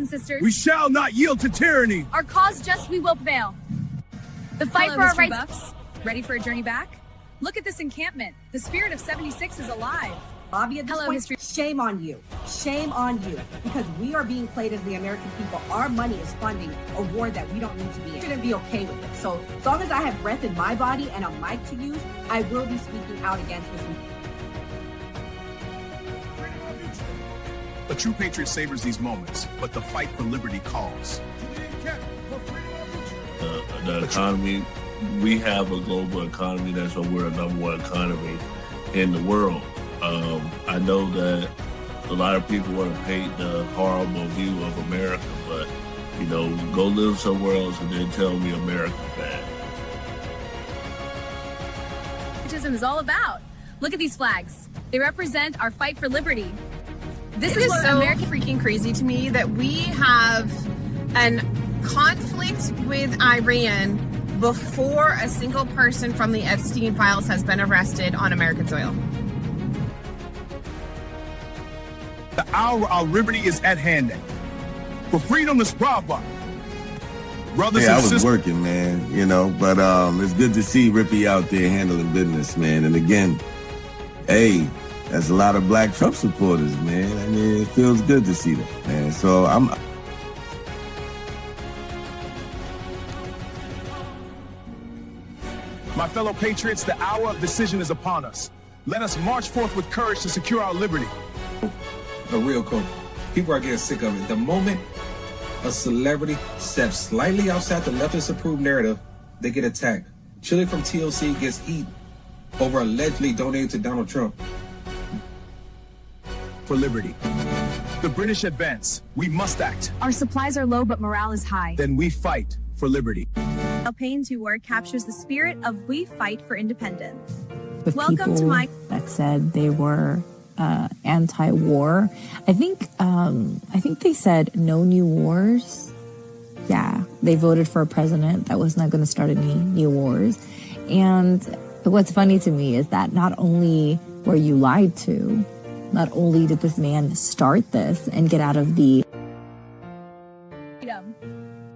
Sisters, we shall not yield to tyranny. Our cause just we will prevail. The fight for our rights. Buffs, ready for a journey back? Look at this encampment. The spirit of 76 is alive. Bobby, at this point, shame on you. Shame on you. Because we are being played as the American people. Our money is funding a war that we don't need to be in. I shouldn't be okay with it. So as long as I have breath in my body and a mic to use, I will be speaking out against this. A true patriot savors these moments, but the fight for liberty calls. The economy, we have a global economy. That's why we're a #1 economy in the world. I know that a lot of people want to paint the horrible view of America, but, you know, go live somewhere else and then tell me America's bad. Patriotism is all about. Look at these flags. They represent our fight for liberty. This is so freaking crazy to me that we have an conflict with Iran before a single person from the Epstein files has been arrested on American soil. The hour of liberty is at hand. For freedom is proper. Brothers and I sisters. was working, man, you know, but it's good to see Rippy out there handling business, man. And again, hey, there's a lot of black Trump supporters, man. I mean, it feels good to see that, man. So My fellow patriots, the hour of decision is upon us. Let us march forth with courage to secure our liberty. A real coach. People are getting sick of it. The moment a celebrity steps slightly outside the leftist approved narrative, they get attacked. Chili from TLC gets heat over allegedly donating to Donald Trump. For liberty. The British advance. We must act. Our supplies are low, but morale is high. Then we fight for liberty. Payne's work captures the spirit of we fight for independence. With Welcome to my that said they were anti-war. I think they said no new wars. Yeah, they voted for a president that was not going to start any new wars. And what's funny to me is that not only were you lied to, not only did this man start this and get out of the freedom.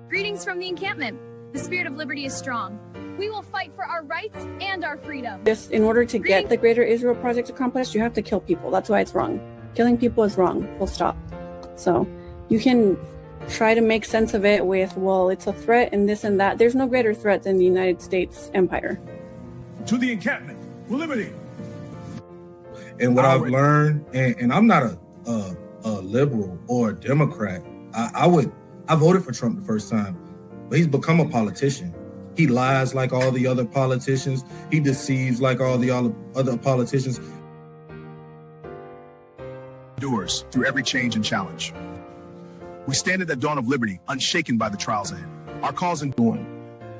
Greetings from the encampment. The spirit of liberty is strong. We will fight for our rights and our freedom. Just in order to get the Greater Israel Project accomplished, you have to kill people. That's why it's wrong. Killing people is wrong, full stop. So you can try to make sense of it with, well, it's a threat and this and that. There's no greater threat than the United States empire. To the encampment for liberty. And what I've learned, and I'm not a liberal or a Democrat. I voted for Trump the first time, but he's become a politician. He lies like all the other politicians. He deceives like all the other politicians. Endures through every change and challenge. We stand at the dawn of liberty, unshaken by the trials ahead. Our cause in doing.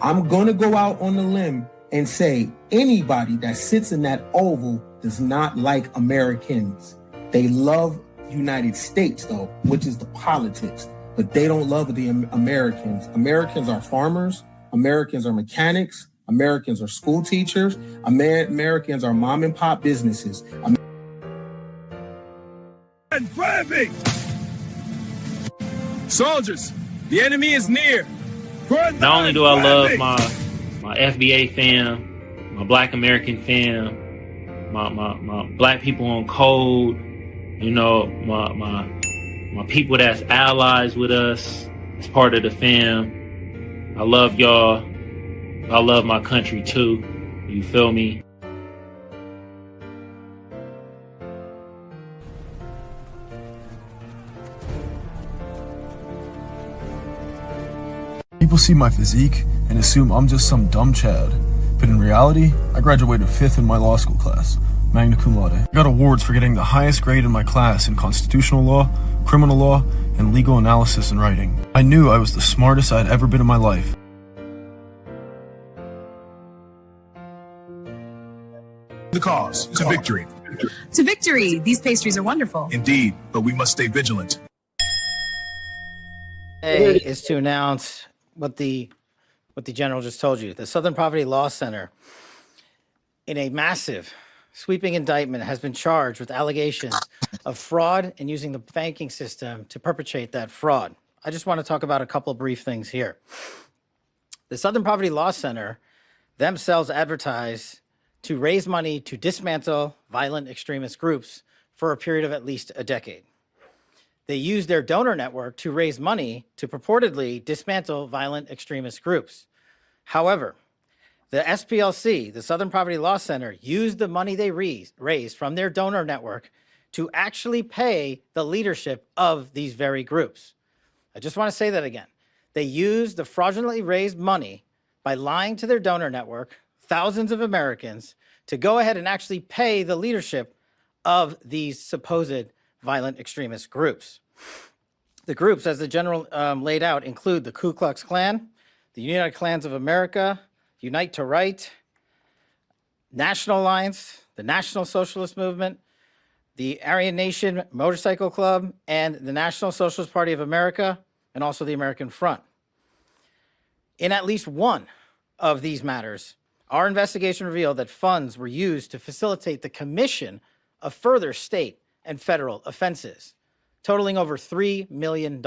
I'm going to go out on the limb and say anybody that sits in that oval does not like Americans. They love United States, though, which is the politics, but they don't love the Americans. Americans are farmers. Americans are mechanics. Americans are school teachers. Americans are mom and pop businesses. And flaming! Soldiers, the enemy is near. Not only do I love my FBA fam, my Black American fam, my Black people on code, you know, my people that's allies with us as part of the fam. I love y'all. I love my country too. You feel me? People see my physique and assume I'm just some dumb Chad. But in reality, I graduated 5th in my law school class, magna cum laude. I got awards for getting the highest grade in my class in constitutional law, criminal law, and legal analysis and writing. I knew I was the smartest I'd ever been in my life. The cause to victory. to victory. These pastries are wonderful. Indeed, but we must stay vigilant. Is to announce what the general just told you. The Southern Poverty Law Center, in a massive sweeping indictment, has been charged with allegations of fraud and using the banking system to perpetrate that fraud. I just want to talk about a couple of brief things here. The Southern Poverty Law Center themselves advertise to raise money to dismantle violent extremist groups for a period of at least a decade. They use their donor network to raise money to purportedly dismantle violent extremist groups. However, the SPLC, the Southern Poverty Law Center, used the money they raised from their donor network to actually pay the leadership of these very groups. I just want to say that again. They used the fraudulently raised money by lying to their donor network, thousands of Americans, to go ahead and actually pay the leadership of these supposed violent extremist groups. The groups, as the general laid out, include the Ku Klux Klan, the United Klans of America, Unite to Right, National Alliance, the National Socialist Movement, the Aryan Nation Motorcycle Club, and the National Socialist Party of America, and also the American Front. In at least one of these matters, our investigation revealed that funds were used to facilitate the commission of further state and federal offenses, totaling over $3 million.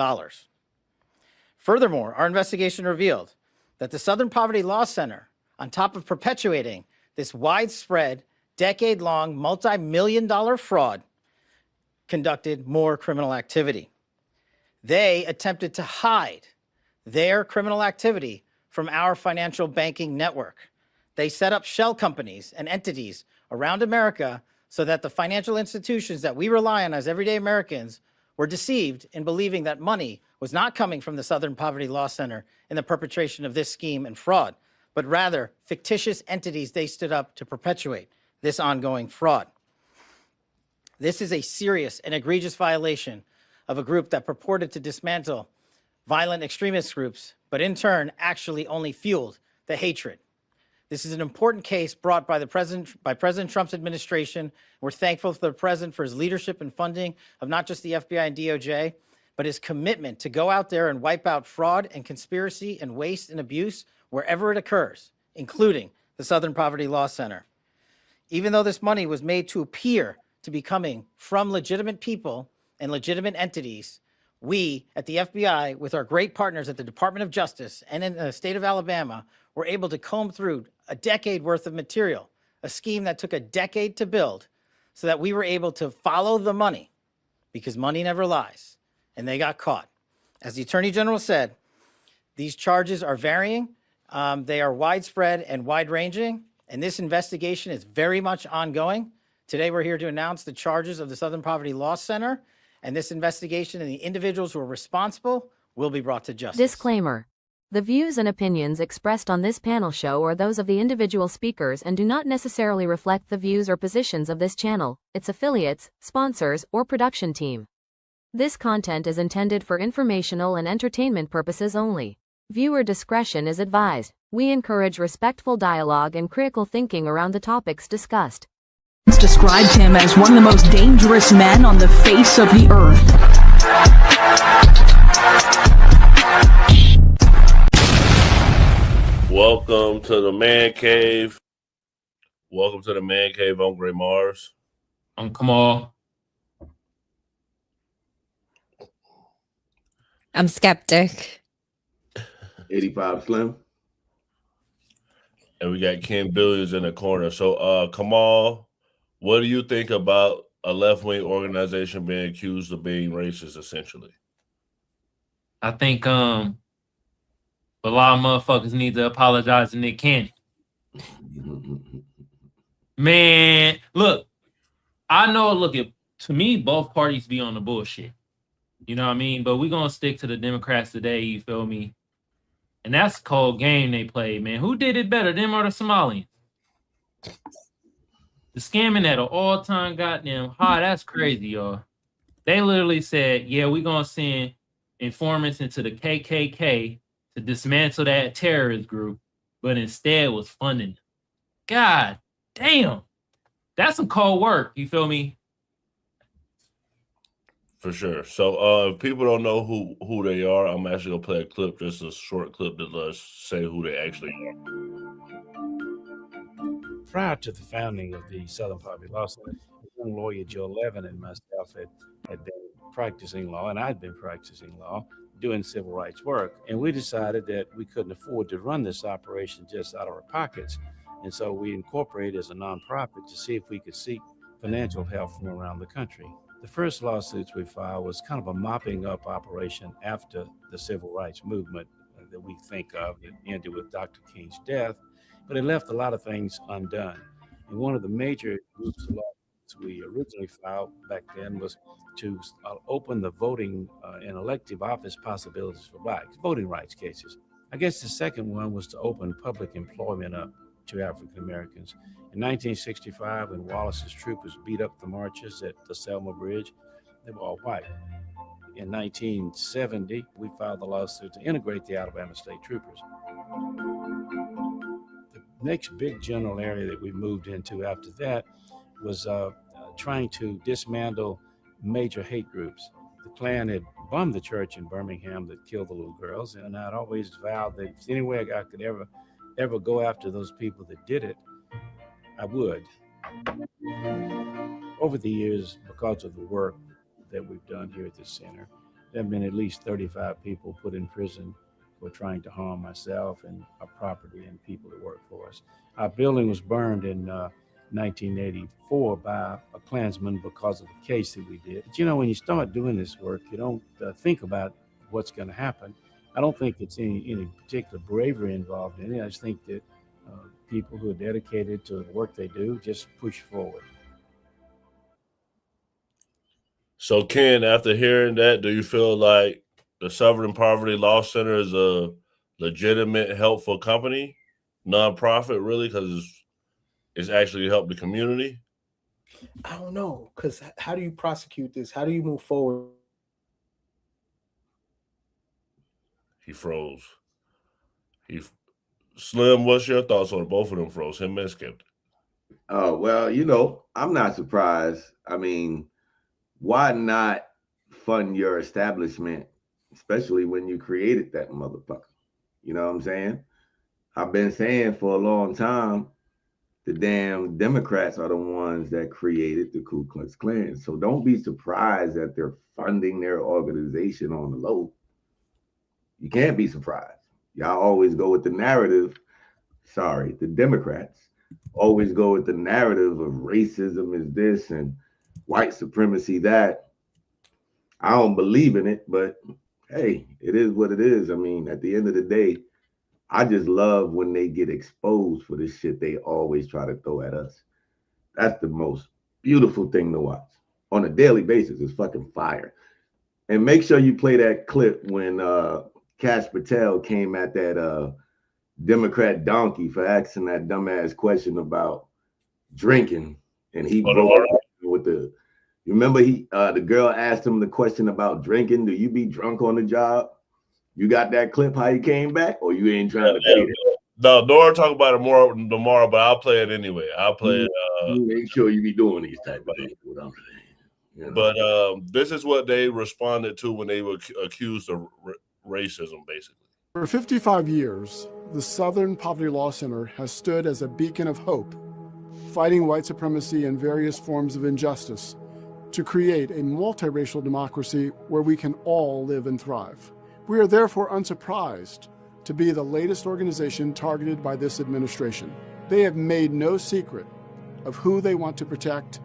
Furthermore, our investigation revealed that the Southern Poverty Law Center, on top of perpetuating this widespread, decade-long, multi-million-dollar fraud, conducted more criminal activity. They attempted to hide their criminal activity from our financial banking network. They set up shell companies and entities around America so that the financial institutions that we rely on as everyday Americans were deceived in believing that money was not coming from the Southern Poverty Law Center in the perpetration of this scheme and fraud, but rather fictitious entities they stood up to perpetuate this ongoing fraud. This is a serious and egregious violation of a group that purported to dismantle violent extremist groups, but in turn actually only fueled the hatred. This is an important case brought by President Trump's administration. We're thankful for the president for his leadership and funding of not just the FBI and DOJ, but his commitment to go out there and wipe out fraud and conspiracy and waste and abuse wherever it occurs, including the Southern Poverty Law Center. Even though this money was made to appear to be coming from legitimate people and legitimate entities, we at the FBI, with our great partners at the Department of Justice and in the state of Alabama, were able to comb through a decade worth of material, a scheme that took a decade to build, so that we were able to follow the money, because money never lies, and they got caught. As the Attorney General said, these charges are varying, they are widespread and wide-ranging, and this investigation is very much ongoing. Today, we're here to announce the charges of the Southern Poverty Law Center, and this investigation and the individuals who are responsible will be brought to justice. Disclaimer. The views and opinions expressed on this panel show are those of the individual speakers and do not necessarily reflect the views or positions of this channel, its affiliates, sponsors, or production team. This content is intended for informational and entertainment purposes only. Viewer discretion is advised. We encourage respectful dialogue and critical thinking around the topics discussed. Described him as one of the most dangerous men on the face of the earth. Welcome to the Man Cave. Welcome to the Man Cave. I'm Gray Mars. I'm Kamal. I'm Skeptic. 85 Slim. And we got Ken Billions in the corner. So, Kamal, what do you think about a left-wing organization being accused of being racist, essentially? I think a lot of motherfuckers need to apologize to Nick Cannon. Man, look, I know, to me, both parties be on the bullshit. You know what I mean? But we're going to stick to the Democrats today, you feel me? And that's a cold game they played, man. Who did it better, them or the Somalians? The scamming at an all-time goddamn high, that's crazy, y'all. They literally said, yeah, we're going to send informants into the KKK to dismantle that terrorist group, but instead was funding them. God damn. That's some cold work, you feel me? For sure. So if people don't know who they are, I'm actually going to play a clip, just a short clip that lets say who they actually are. Prior to the founding of the Southern Poverty Law Center, young lawyer Joe Levin and myself had been practicing law, and I'd been practicing law doing civil rights work. And we decided that we couldn't afford to run this operation just out of our pockets. And so we incorporated as a nonprofit to see if we could seek financial help from around the country. The first lawsuits we filed was kind of a mopping up operation after the civil rights movement that we think of that ended with Dr. King's death, but it left a lot of things undone. And one of the major groups of lawsuits we originally filed back then was to open the voting and elective office possibilities for blacks, voting rights cases. I guess the second one was to open public employment up to African Americans. In 1965, when Wallace's troopers beat up the marchers at the Selma Bridge, they were all white. In 1970, we filed the lawsuit to integrate the Alabama State Troopers. The next big general area that we moved into after that was trying to dismantle major hate groups. The Klan had bombed the church in Birmingham that killed the little girls, and I'd always vowed that if any way I could ever go after those people that did it, I would. Over the years, because of the work that we've done here at the center, there have been at least 35 people put in prison for trying to harm myself and our property and people that work for us. Our building was burned in 1984 by a Klansman because of the case that we did. But you know, when you start doing this work, you don't think about what's going to happen. I don't think it's any particular bravery involved in it. I just think that people who are dedicated to the work they do just push forward. So, Ken, after hearing that, do you feel like the Southern Poverty Law Center is a legitimate, helpful company, nonprofit, really, because it's actually helped the community? I don't know, because how do you prosecute this? How do you move forward? He froze. Slim, what's your thoughts on it? Both of them froze, him and Skeptic. Oh, well, you know, I'm not surprised. I mean, why not fund your establishment, especially when you created that motherfucker? You know what I'm saying? I've been saying for a long time, the damn Democrats are the ones that created the Ku Klux Klan. So don't be surprised that they're funding their organization on the low. You can't be surprised. Y'all always go with the narrative. Sorry, the Democrats always go with the narrative of racism is this and white supremacy that. I don't believe in it, but hey, it is what it is. I mean, at the end of the day, I just love when they get exposed for the shit they always try to throw at us. That's the most beautiful thing to watch on a daily basis. It's fucking fire. And make sure you play that clip when Kash Patel came at that Democrat donkey for asking that dumbass question about drinking, and he broke with the. You remember the girl asked him the question about drinking. Do you be drunk on the job? You got that clip? How he came back, or you ain't trying to pay it? No, Nora talk about it more tomorrow, but I'll play it anyway. I'll play it. Make sure you be doing these type of things. What I'm saying. You know? But this is what they responded to when they were accused of racism, basically. For 55 years, the Southern Poverty Law Center has stood as a beacon of hope, fighting white supremacy and various forms of injustice to create a multiracial democracy where we can all live and thrive. We are therefore unsurprised to be the latest organization targeted by this administration. They have made no secret of who they want to protect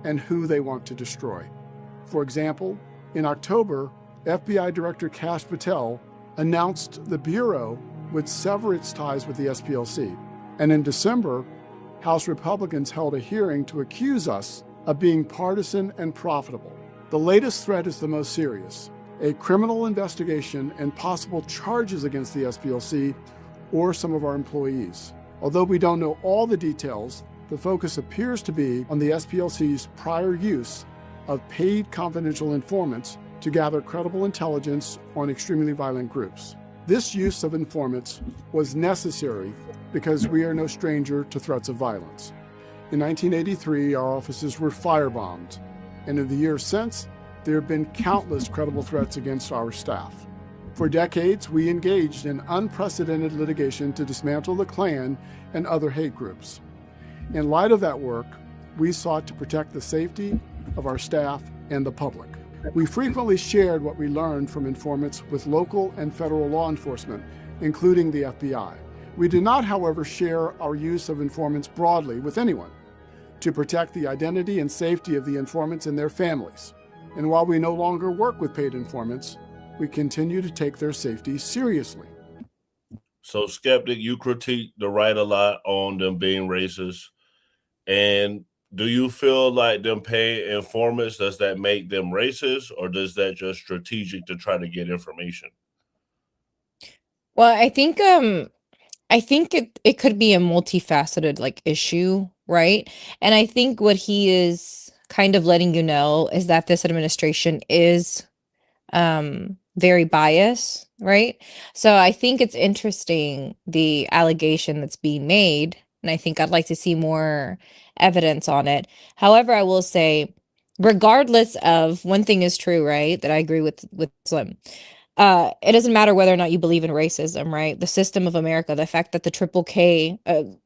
and who they want to destroy. For example, in October, FBI Director Kash Patel announced the Bureau would sever its ties with the SPLC. And in December, House Republicans held a hearing to accuse us of being partisan and profitable. The latest threat is the most serious: a criminal investigation and possible charges against the SPLC or some of our employees. Although we don't know all the details, the focus appears to be on the SPLC's prior use of paid confidential informants to gather credible intelligence on extremely violent groups. This use of informants was necessary because we are no stranger to threats of violence. In 1983, our offices were firebombed, and in the years since, there have been countless credible threats against our staff. For decades, we engaged in unprecedented litigation to dismantle the Klan and other hate groups. In light of that work, we sought to protect the safety of our staff and the public. We frequently shared what we learned from informants with local and federal law enforcement, including the FBI. We did not, however, share our use of informants broadly with anyone to protect the identity and safety of the informants and their families. And while we no longer work with paid informants, we continue to take their safety seriously. So, Skeptic, you critique the right a lot on them being racist. And do you feel like them paying informants, does that make them racist, or does that just strategic to try to get information? Well, I think it could be a multifaceted like issue, right? And I think what he is kind of letting you know is that this administration is very biased, right? So I think it's interesting the allegation that's being made, and I think I'd like to see more evidence on it. However, I will say, regardless of one thing is true, right? That I agree with Slim. It doesn't matter whether or not you believe in racism, right? The system of America, the fact that the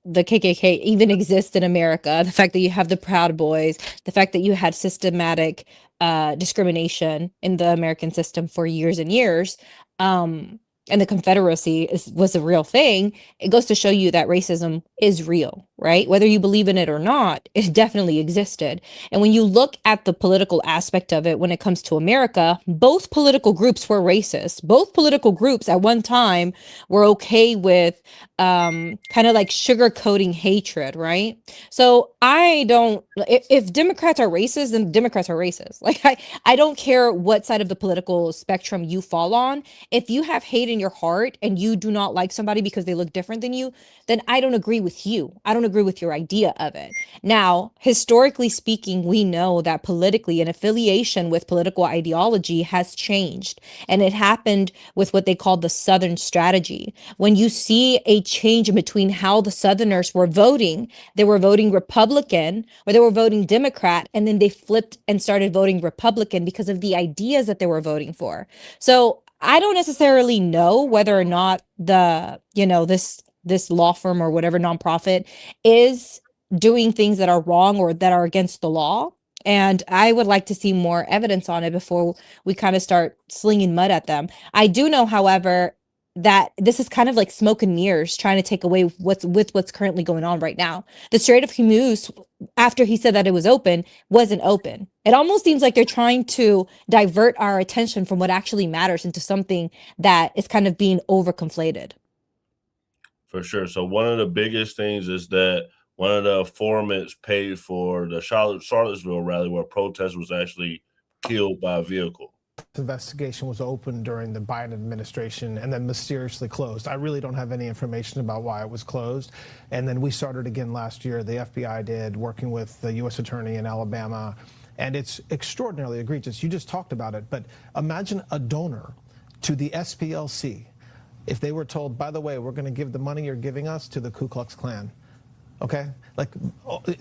the KKK even exists in America, the fact that you have the Proud Boys, the fact that you had systematic discrimination in the American system for years and years, and the Confederacy was a real thing. It goes to show you that racism is real, right? Whether you believe in it or not, it definitely existed. And when you look at the political aspect of it, when it comes to America, both political groups were racist. Both political groups at one time were okay with kind of like sugarcoating hatred, right? So if Democrats are racist, then Democrats are racist. Like I don't care what side of the political spectrum you fall on. If you have hate in your heart and you do not like somebody because they look different than you, then I don't agree with you. I don't agree with your idea of it. Now, historically speaking, we know that politically an affiliation with political ideology has changed. And it happened with what they called the Southern strategy. When you see a change in between how the Southerners were voting, they were voting Republican or they were voting Democrat, and then they flipped and started voting Republican because of the ideas that they were voting for. So I don't necessarily know whether or not this law firm or whatever nonprofit is doing things that are wrong or that are against the law. And I would like to see more evidence on it before we kind of start slinging mud at them. I do know, however, that this is kind of like smoke and mirrors trying to take away what's currently going on right now. The Strait of Hormuz, after he said that it was open, wasn't open. It almost seems like they're trying to divert our attention from what actually matters into something that is kind of being overconflated. For sure. So one of the biggest things is that one of the informants paid for the Charlottesville rally where a protest was actually killed by a vehicle. Investigation was opened during the Biden administration and then mysteriously closed. I really don't have any information about why it was closed. And then we started again last year. The FBI did, working with the U.S. Attorney in Alabama. And it's extraordinarily egregious. You just talked about it. But imagine a donor to the SPLC if they were told, by the way, we're going to give the money you're giving us to the Ku Klux Klan. Okay? Like,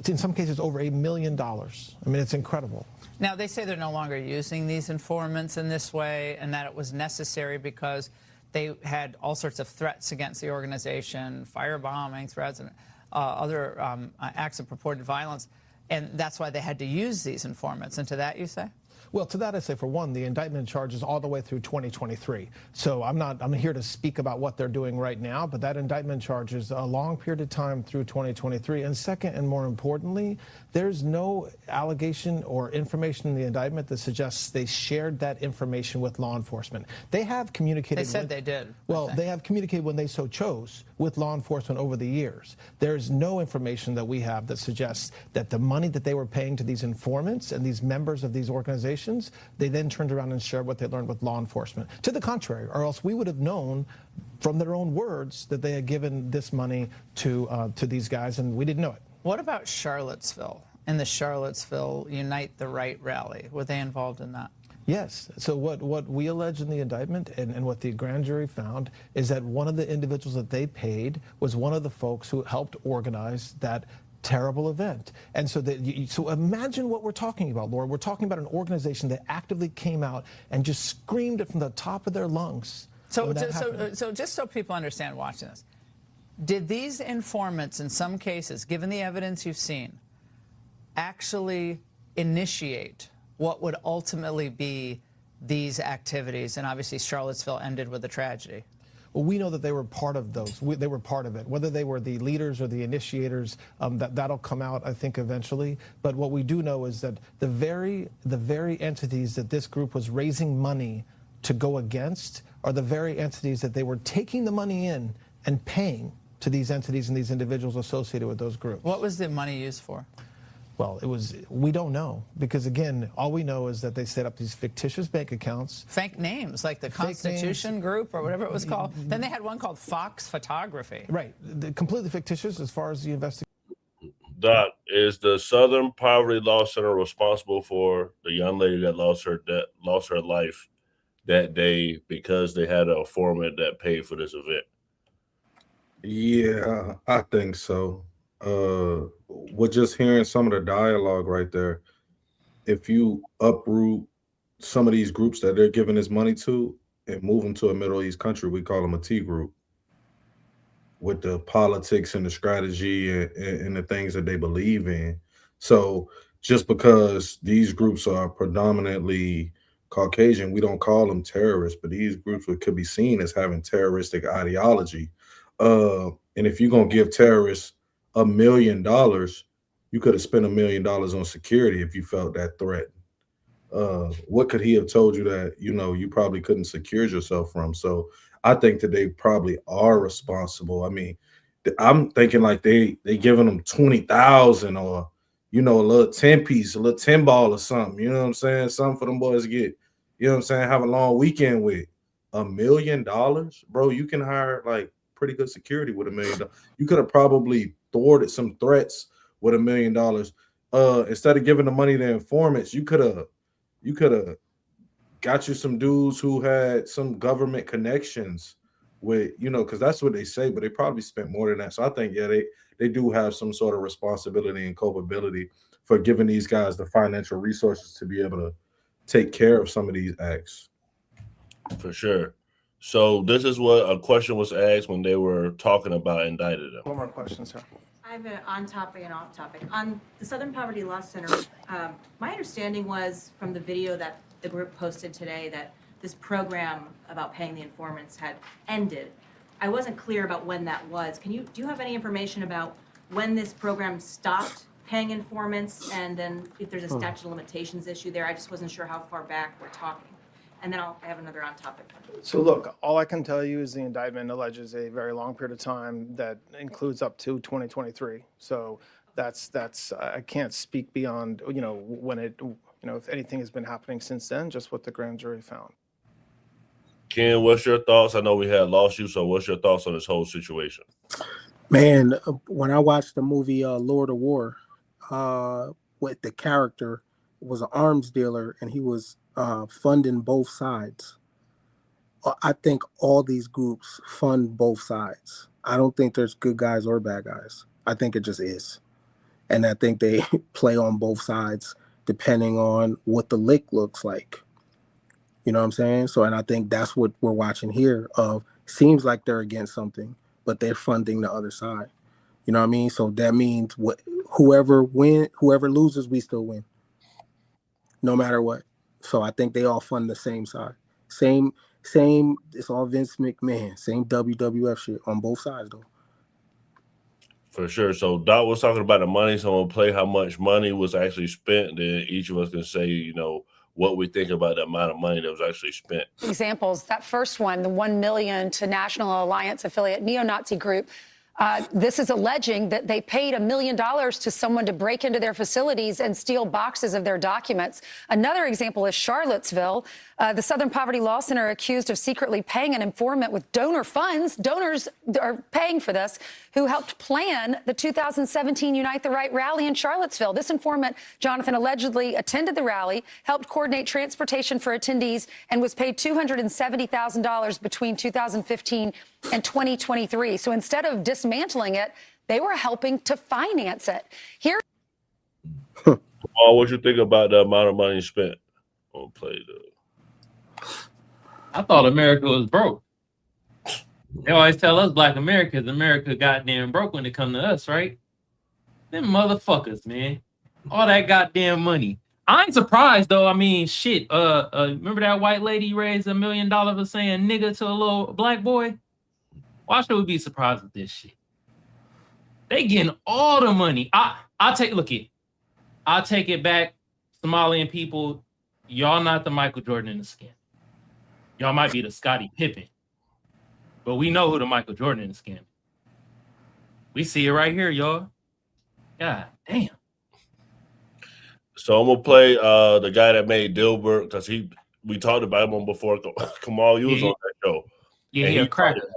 in some cases, over $1 million. I mean, it's incredible. Now, they say they're no longer using these informants in this way and that it was necessary because they had all sorts of threats against the organization, firebombing threats and other acts of purported violence. And that's why they had to use these informants. And to that, you say? Well, to that I say, for one, the indictment charges all the way through 2023. So I'm here to speak about what they're doing right now, but that indictment charges a long period of time through 2023. And second, and more importantly, there's no allegation or information in the indictment that suggests they shared that information with law enforcement. They have communicated. They said they did. Well, they have communicated when they so chose with law enforcement over the years. There's no information that we have that suggests that the money that they were paying to these informants and these members of these organizations, they then turned around and shared what they learned with law enforcement. To the contrary, or else we would have known from their own words that they had given this money to these guys, and we didn't know it. What about Charlottesville and the Charlottesville Unite the Right rally? Were they involved in that? Yes. So what we allege in the indictment and what the grand jury found is that one of the individuals that they paid was one of the folks who helped organize that terrible event. And so so imagine what we're talking about, Laura. We're talking about an organization that actively came out and just screamed it from the top of their lungs. So just so people understand watching this, did these informants in some cases, given the evidence you've seen, actually initiate what would ultimately be these activities? And obviously Charlottesville ended with a tragedy. Well, we know that they were part of those. They were part of it. Whether they were the leaders or the initiators, that'll come out, I think, eventually. But what we do know is that the very entities that this group was raising money to go against are the very entities that they were taking the money in and paying to these entities and these individuals associated with those groups. What was the money used for? Well, we don't know, because again, all we know is that they set up these fictitious bank accounts. Fake names, like the Constitution Group or whatever it was called. Then they had one called Fox Photography. Right, completely fictitious as far as the investigation. Doc, is the Southern Poverty Law Center responsible for the young lady that lost her life that day because they had an informant that paid for this event? Yeah, I think so. With just hearing some of the dialogue right there, if you uproot some of these groups that they're giving this money to and move them to a Middle East country, we call them a T group, with the politics and the strategy and the things that they believe in. So just because these groups are predominantly Caucasian, we don't call them terrorists, but these groups could be seen as having terroristic ideology. And if you're going to give terrorists $1 million, you could have spent $1 million on security if you felt that threat. What could he have told you that, you probably couldn't secure yourself from? So I think that they probably are responsible. I mean, I'm thinking like they giving them 20,000 or, a little 10 piece, a little 10 ball or something, you know what I'm saying? Something for them boys to get, you know what I'm saying? Have a long weekend with. $1 million, bro, you can hire like pretty good security with $1 million. You could have probably thwarted some threats with $1 million. Instead of giving the money to informants, you could have got you some dudes who had some government connections with, because that's what they say, but they probably spent more than that. So I think, yeah, they do have some sort of responsibility and culpability for giving these guys the financial resources to be able to take care of some of these acts. For sure. So this is what a question was asked when they were talking about indicted them. One more question, sir. I have an on topic and off topic. On the Southern Poverty Law Center, my understanding was from the video that the group posted today that this program about paying the informants had ended. I wasn't clear about when that was. Do you have any information about when this program stopped paying informants, and then if there's a statute of limitations issue there? I just wasn't sure how far back we're talking. And then I have another on topic. So look, all I can tell you is the indictment alleges a very long period of time that includes up to 2023. So that's I can't speak beyond, when it, if anything has been happening since then, just what the grand jury found. Ken, what's your thoughts? I know we had lost you, so what's your thoughts on this whole situation? Man, when I watched the movie Lord of War, with the character was an arms dealer, and he was funding both sides. I think all these groups fund both sides. I don't think there's good guys or bad guys. I think it just is. And I think they play on both sides depending on what the lick looks like. You know what I'm saying? So, and I think that's what we're watching here. Seems like they're against something, but they're funding the other side. You know what I mean? So that means whoever loses, we still win, no matter what. So I think they all fund the same side. Same. It's all Vince McMahon. Same WWF shit on both sides, though. For sure. So Doc was talking about the money. So we'll play how much money was actually spent. Then each of us can say, what we think about the amount of money that was actually spent. Examples. That first one, the $1 million to National Alliance affiliate neo-Nazi group. This is alleging that they paid $1 million to someone to break into their facilities and steal boxes of their documents. Another example is Charlottesville. The Southern Poverty Law Center accused of secretly paying an informant with donor funds. Donors are paying for this, who helped plan the 2017 Unite the Right rally in Charlottesville. This informant, Jonathan, allegedly attended the rally, helped coordinate transportation for attendees, and was paid $270,000 between 2015 and 2023. So instead of dismantling it, they were helping to finance it. Here. Paul, what you think about the amount of money spent on play? I thought America was broke. They always tell us Black Americans, America goddamn broke when it come to us, right? Them motherfuckers, man. All that goddamn money. I ain't surprised though. I mean, shit. Remember that white lady raised $1 million for saying nigga to a little black boy? Why should we be surprised with this shit? They getting all the money. I'll take it back, Somalian people. Y'all not the Michael Jordan in the skin. Y'all might be the Scottie Pippen, but we know who the Michael Jordan in the skin. We see it right here, y'all. God damn. So I'm gonna play the guy that made Dilbert because we talked about him on before. Kamal, you was on that show. Yeah, he a cracker.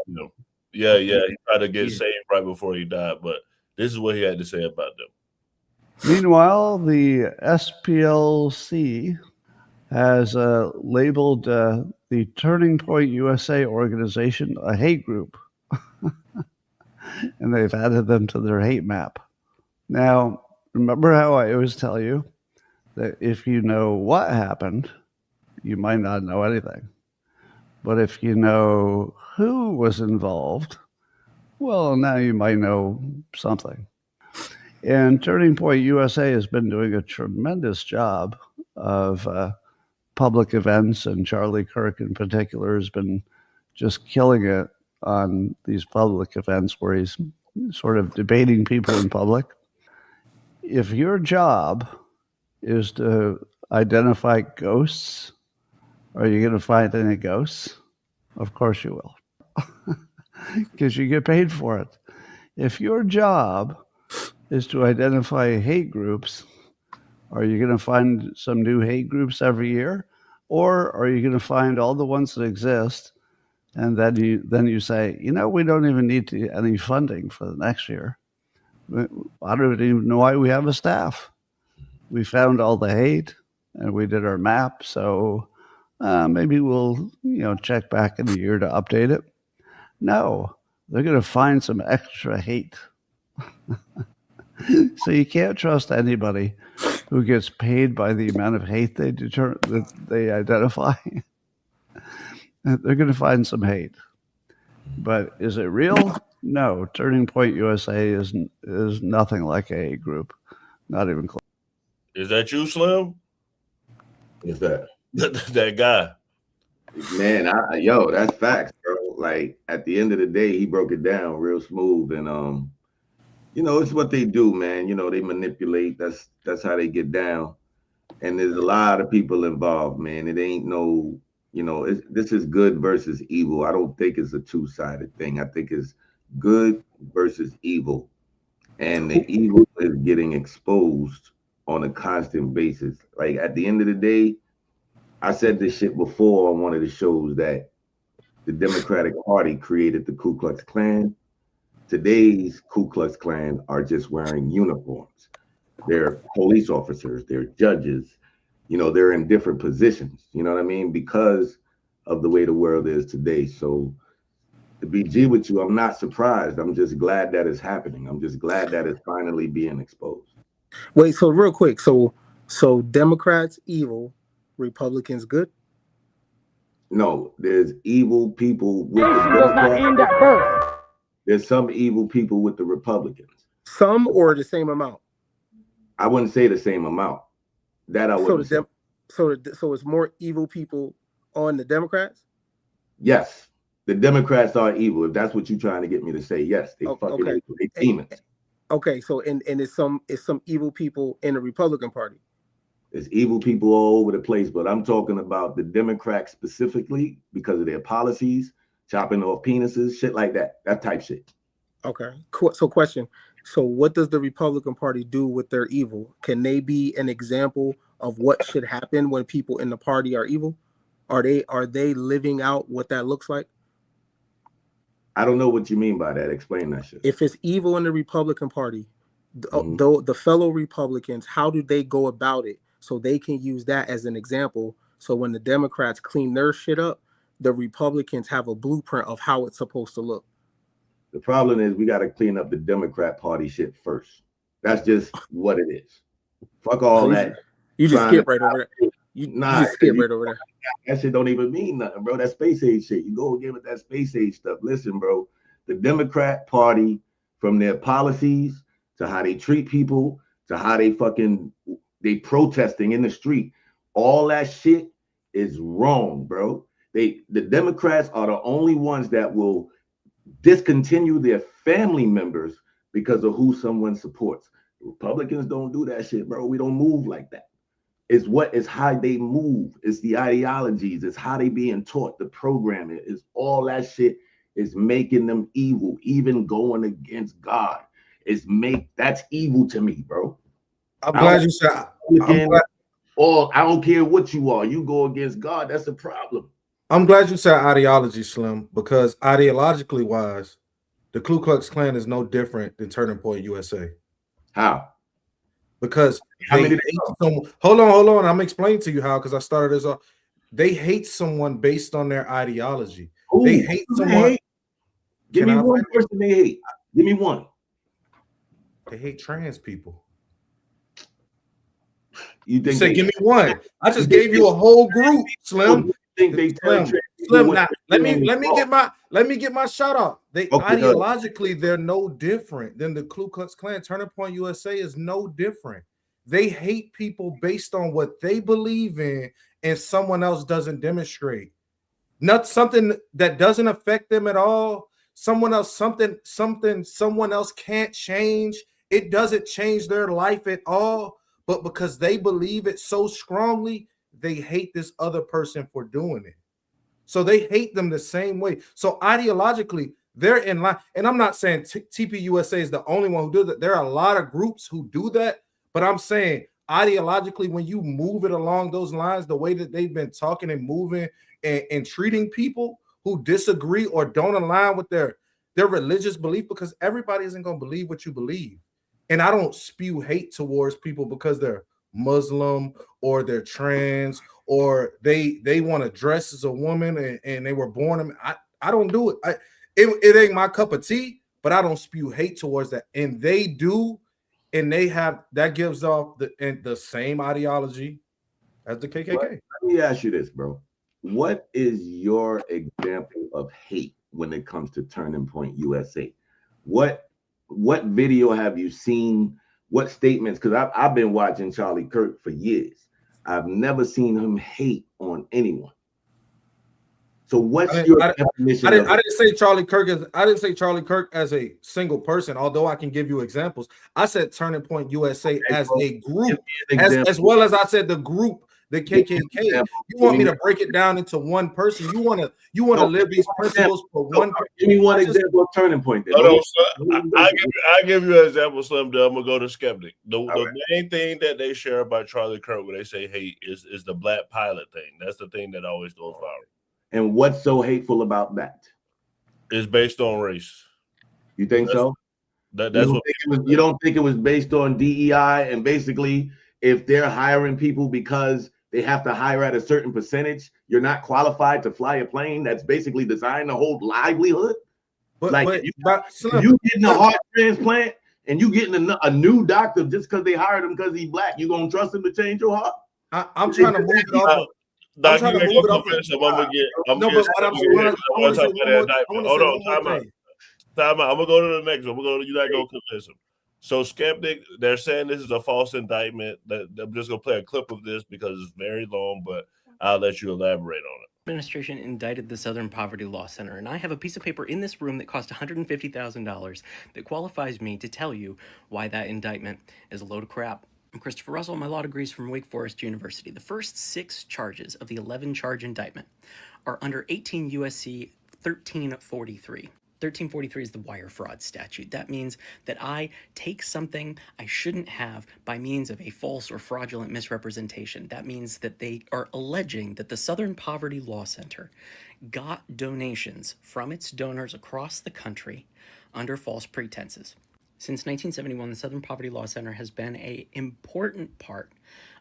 Yeah, he tried to get saved right before he died, but this is what he had to say about them. Meanwhile, the SPLC has labeled the Turning Point USA organization a hate group, and they've added them to their hate map. Now, remember how I always tell you that if you know what happened, you might not know anything. But if you know who was involved, well, now you might know something. And Turning Point USA has been doing a tremendous job of public events, and Charlie Kirk in particular has been just killing it on these public events where he's sort of debating people in public. If your job is to identify ghosts, are you going to find any ghosts? Of course you will, because you get paid for it. If your job is to identify hate groups, are you going to find some new hate groups every year? Or are you going to find all the ones that exist, and then you say, we don't even need any funding for the next year. I don't even know why we have a staff. We found all the hate, and we did our map, so maybe we'll check back in a year to update it. No, they're going to find some extra hate. So you can't trust anybody who gets paid by the amount of hate that they identify. They're going to find some hate. But is it real? No. Turning Point USA is nothing like a group. Not even close. Is that you, Slim? Is that that guy? Man, that's facts, bro. Like at the end of the day, he broke it down real smooth, and it's what they do, man. They manipulate. That's how they get down. And there's a lot of people involved, man. It ain't no, this is good versus evil. I don't think it's a two-sided thing. I think it's good versus evil. And the evil is getting exposed on a constant basis. Like at the end of the day, I said this shit before on one of the shows that the Democratic Party created the Ku Klux Klan. Today's Ku Klux Klan are just wearing uniforms. They're police officers, they're judges, they're in different positions, you know what I mean? Because of the way the world is today. So to be G with you, I'm not surprised. I'm just glad that it's happening. I'm just glad that it's finally being exposed. Wait, so real quick, so Democrats evil, Republicans good? No, there's evil people with the Democrats. There's some evil people with the Republicans. Some or the same amount? I wouldn't say the same amount. That I wouldn't say. So it's more evil people on the Democrats? Yes. The Democrats are evil. If that's what you're trying to get me to say, yes. They fucking they demons. Okay, so and it's some evil people in the Republican Party. There's evil people all over the place, but I'm talking about the Democrats specifically because of their policies, chopping off penises, shit like that type shit. Okay, cool. So question. So what does the Republican Party do with their evil? Can they be an example of what should happen when people in the party are evil? Are they living out what that looks like? I don't know what you mean by that. Explain that shit. If it's evil in the Republican Party, the fellow Republicans, how do they go about it so they can use that as an example? So when the Democrats clean their shit up, the Republicans have a blueprint of how it's supposed to look. The problem is we got to clean up the Democrat Party shit first. That's just what it is. Fuck all that. You just skip right over that. You just skip right over there. That shit don't even mean nothing, bro. That space age shit. You go again with that space age stuff. Listen, bro, the Democrat Party, from their policies to how they treat people to how they fucking they protesting in the street. All that shit is wrong, bro. The Democrats are the only ones that will discontinue their family members because of who someone supports. Republicans don't do that shit, bro. We don't move like that. It's how they move. It's the ideologies. It's how they being taught the programming. It's all that shit is making them evil, even going against God. That's evil to me, bro. I'm glad you said. Or I don't care what you are. You go against God. That's a problem. I'm glad you said ideology, Slim, because ideologically wise, the Ku Klux Klan is no different than Turning Point USA. How? Because they hate someone. Hold on. I'm explaining to you how, because I started this off. They hate someone based on their ideology. Ooh, they hate someone. Give me one person they hate. Give me one. They hate trans people. You think say give me one? I just gave you a whole group, Slim. Think they Slim. Now, let me get my shout out. They ideologically they're no different than the Ku Klux Klan. Turning Point USA is no different. They hate people based on what they believe in, and someone else doesn't demonstrate. Not something that doesn't affect them at all. Someone else someone else can't change. It doesn't change their life at all. But because they believe it so strongly, they hate this other person for doing it. So they hate them the same way. So ideologically, they're in line. And I'm not saying TPUSA is the only one who does that. There are a lot of groups who do that. But I'm saying ideologically, when you move it along those lines, the way that they've been talking and moving and treating people who disagree or don't align with their religious belief, because everybody isn't going to believe what you believe. And I don't spew hate towards people because they're Muslim or they're trans or they want to dress as a woman and they were born. I don't do it. It ain't my cup of tea, but I don't spew hate towards that. And they do, and they have that gives off the same ideology as the KKK. Let me ask you this, bro. What is your example of hate when it comes to Turning Point USA? What video have you seen? What statements? Because I've been watching Charlie Kirk for years. I've never seen him hate on anyone. So what's your definition? I didn't say Charlie Kirk as a single person, although I can give you examples. I said Turning Point USA as a group, as well as I said the group, the KKK. You want me to break it down into one person? You want to live these principles for one person? Give me one example of Turning Point. I give you an example, Slim. Then I'm gonna go to Skeptic. The main thing that they share about Charlie Kirk when they say hate is the black pilot thing. That's the thing that always goes viral. And what's so hateful about that? It's based on race. You think so? You don't think it was based on DEI and basically if they're hiring people because they have to hire at a certain percentage, you're not qualified to fly a plane that's basically designed to hold livelihood? If you getting a heart transplant and you getting a new doctor just because they hired him because he's black, you gonna trust him to change your heart? I'm trying to move it off. I'm trying to move it off. Hold on, time out. I'm gonna go to the next one. You're not gonna convince him. So Skeptic, they're saying this is a false indictment. I'm just gonna play a clip of this because it's very long, but I'll let you elaborate on it. Administration indicted the Southern Poverty Law Center, and I have a piece of paper in this room that cost $150,000 that qualifies me to tell you why that indictment is a load of crap. I'm Christopher Russell. My law degree is from Wake Forest University. The first 6 charges of the 11-charge indictment are under 18 U.S.C. 1343. 1343 is the wire fraud statute. That means that I take something I shouldn't have by means of a false or fraudulent misrepresentation. That means that they are alleging that the Southern Poverty Law Center got donations from its donors across the country under false pretenses. Since 1971, the Southern Poverty Law Center has been an important part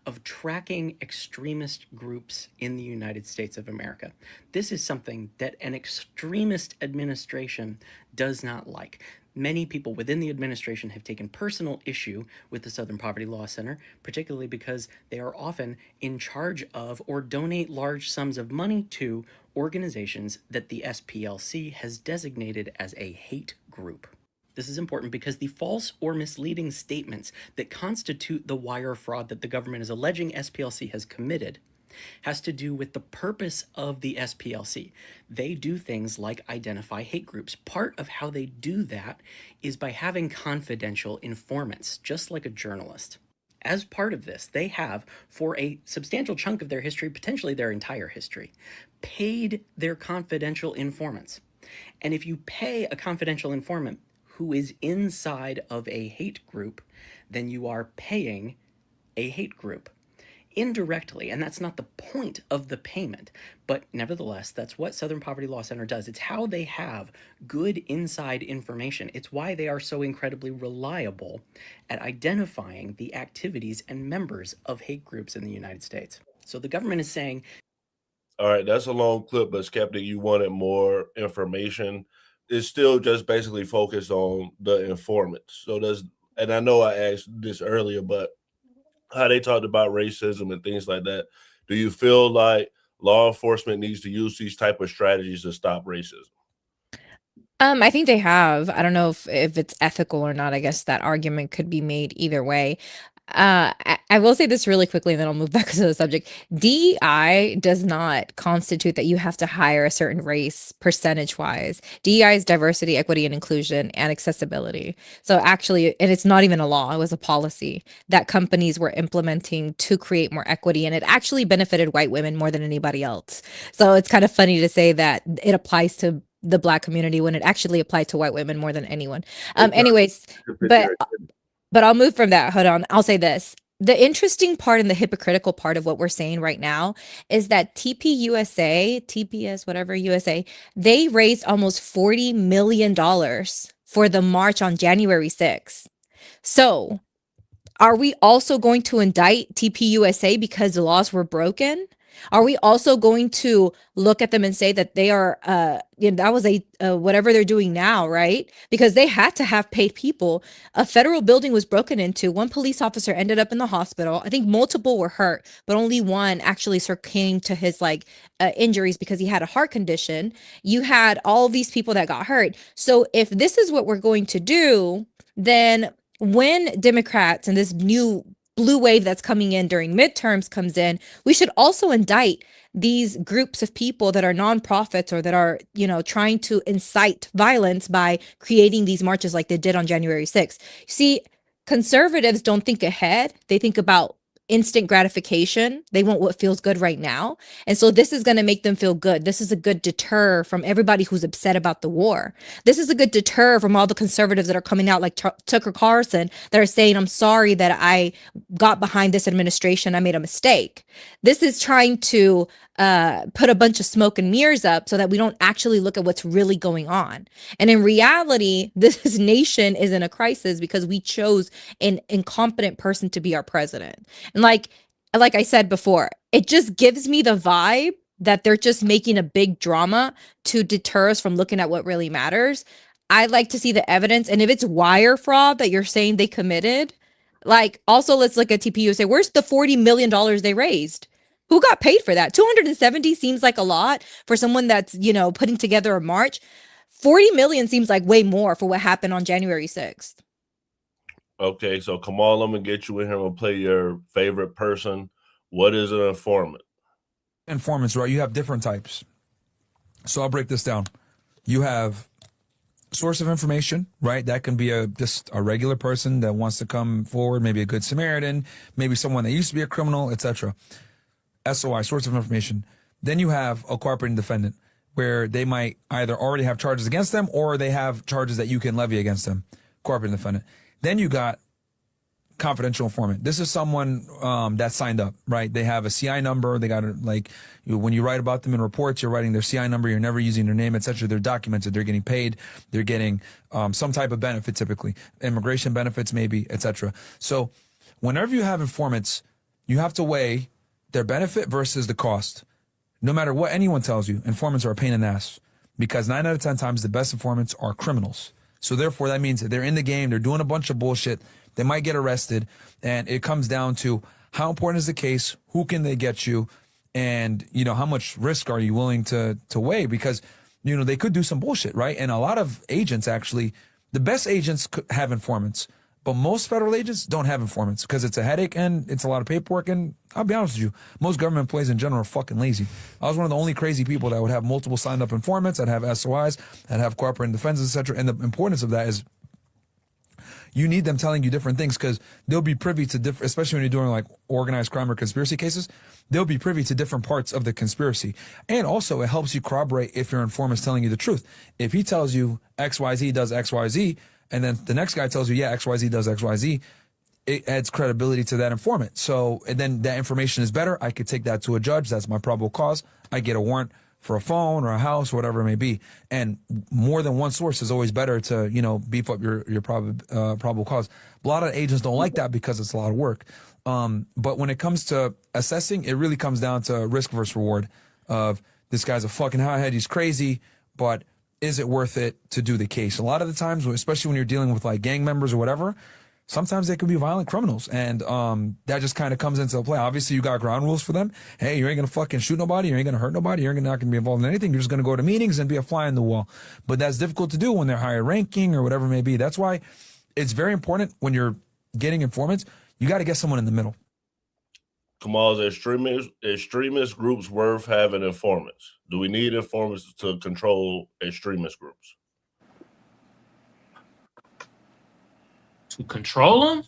of tracking extremist groups in the United States of America. This is something that an extremist administration does not like. Many people within the administration have taken personal issue with the Southern Poverty Law Center, particularly because they are often in charge of or donate large sums of money to organizations that the SPLC has designated as a hate group. This is important because the false or misleading statements that constitute the wire fraud that the government is alleging SPLC has committed has to do with the purpose of the SPLC. They do things like identify hate groups. Part of how they do that is by having confidential informants, just like a journalist. As part of this, they have, for a substantial chunk of their history, potentially their entire history, paid their confidential informants. And if you pay a confidential informant who is inside of a hate group, then you are paying a hate group indirectly, and that's not the point of the payment, but nevertheless, that's what Southern Poverty Law Center does. It's how they have good inside information. It's why they are so incredibly reliable at identifying the activities and members of hate groups in the United States. So the government is saying, all right, that's a long clip, but Skeptic, you wanted more information. It's still just basically focused on the informants. So and I know I asked this earlier, but how they talked about racism and things like that. Do you feel like law enforcement needs to use these type of strategies to stop racism? I think they have. I don't know if it's ethical or not. I guess that argument could be made either way. I will say this really quickly, and then I'll move back to the subject. DEI does not constitute that you have to hire a certain race percentage-wise. DEI is diversity, equity, and inclusion, and accessibility. So actually, and it's not even a law, it was a policy that companies were implementing to create more equity, and it actually benefited white women more than anybody else. So it's kind of funny to say that it applies to the Black community when it actually applied to white women more than anyone. Anyways, but I'll move from that. Hold on. I'll say this. The interesting part and the hypocritical part of what we're saying right now is that TPUSA, TPS, whatever USA, they raised almost $40 million for the march on January 6th. So are we also going to indict TPUSA because the laws were broken? Are we also going to look at them and say that they are, that was whatever they're doing now, right? Because they had to have paid people. A federal building was broken into. One police officer ended up in the hospital. I think multiple were hurt, but only one actually succumbed to his injuries because he had a heart condition. You had all these people that got hurt. So if this is what we're going to do, then when Democrats and this new blue wave that's coming in during midterms comes in, we should also indict these groups of people that are nonprofits or that are, trying to incite violence by creating these marches like they did on January 6th. See, conservatives don't think ahead. They think about instant gratification. They want what feels good right now. And so this is going to make them feel good. This is a good deter from everybody who's upset about the war. This is a good deter from all the conservatives that are coming out like Tucker Carlson that are saying, I'm sorry that I got behind this administration. I made a mistake. This is trying to put a bunch of smoke and mirrors up so that we don't actually look at what's really going on. And in reality, this nation is in a crisis because we chose an incompetent person to be our president. And like I said before, it just gives me the vibe that they're just making a big drama to deter us from looking at what really matters. I'd like to see the evidence. And if it's wire fraud that you're saying they committed, also let's look at TPUSA. Where's the $40 million they raised? Who got paid for that? 270 seems like a lot for someone that's, putting together a march. 40 million seems like way more for what happened on January 6th. Okay, so Kamal, I'm going to get you in here and play your favorite person. What is an informant? Informants, right? You have different types. So I'll break this down. You have source of information, right? That can be just a regular person that wants to come forward, maybe a good Samaritan, maybe someone that used to be a criminal, etc. SOI, source of information. Then you have a cooperating defendant where they might either already have charges against them or they have charges that you can levy against them. Cooperating defendant. Then you got confidential informant. This is someone that signed up, right? They have a CI number. They got when you write about them in reports, you're writing their CI number. You're never using their name, etc. They're documented. They're getting paid. They're getting some type of benefit, typically immigration benefits, maybe, etc. So whenever you have informants, you have to weigh their benefit versus the cost. No matter what anyone tells you, informants are a pain in the ass because 9 out of 10 times the best informants are criminals. So therefore, that means that they're in the game. They're doing a bunch of bullshit. They might get arrested. And it comes down to how important is the case? Who can they get you? And, how much risk are you willing to weigh? Because, they could do some bullshit, right? And a lot of agents actually The best agents have informants, but most federal agents don't have informants because it's a headache and it's a lot of paperwork. And I'll be honest with you, most government employees in general are fucking lazy. I was one of the only crazy people that would have multiple signed up informants, I'd have SOIs, I'd have cooperating defenses, etc. And the importance of that is you need them telling you different things because they'll be privy to different, especially when you're doing like organized crime or conspiracy cases, they'll be privy to different parts of the conspiracy. And also it helps you corroborate if your informant's telling you the truth. If he tells you XYZ does XYZ, and then the next guy tells you, yeah, XYZ does XYZ, it adds credibility to that informant. So, and then that information is better. I could take that to a judge. That's my probable cause. I get a warrant for a phone or a house, whatever it may be. And more than one source is always better to, you know, beef up your probable cause. A lot of agents don't like that because it's a lot of work. But when it comes to assessing, it really comes down to risk versus reward of this guy's a fucking hothead, he's crazy, but is it worth it to do the case? A lot of the times, especially when you're dealing with like gang members or whatever, sometimes they could be violent criminals. And that just kind of comes into play. Obviously, you got ground rules for them. Hey, you ain't going to fucking shoot nobody. You ain't going to hurt nobody. You're not going to be involved in anything. You're just going to go to meetings and be a fly in the wall. But that's difficult to do when they're higher ranking or whatever it may be. That's why it's very important when you're getting informants, you got to get someone in the middle. Kamal's extremist groups worth having informants? Do we need informants to control extremist groups? To control them?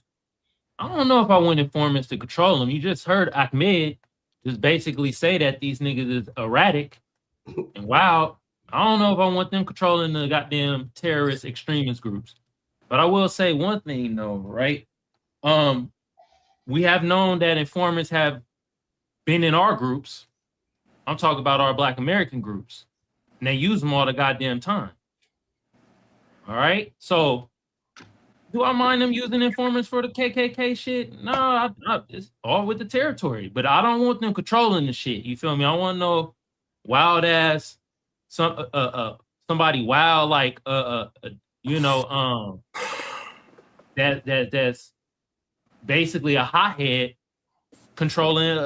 I don't know if I want informants to control them. You just heard Ahmed just basically say that these niggas is erratic and wild. I don't know if I want them controlling the goddamn terrorist extremist groups. But I will say one thing though, right? We have known that informants have been in our groups. I'm talking about our Black American groups. And they use them all the goddamn time. All right? So do I mind them using informants for the KKK shit? No, it's all with the territory. But I don't want them controlling the shit. You feel me? I want no wild ass, somebody wild like that's basically a hothead controlling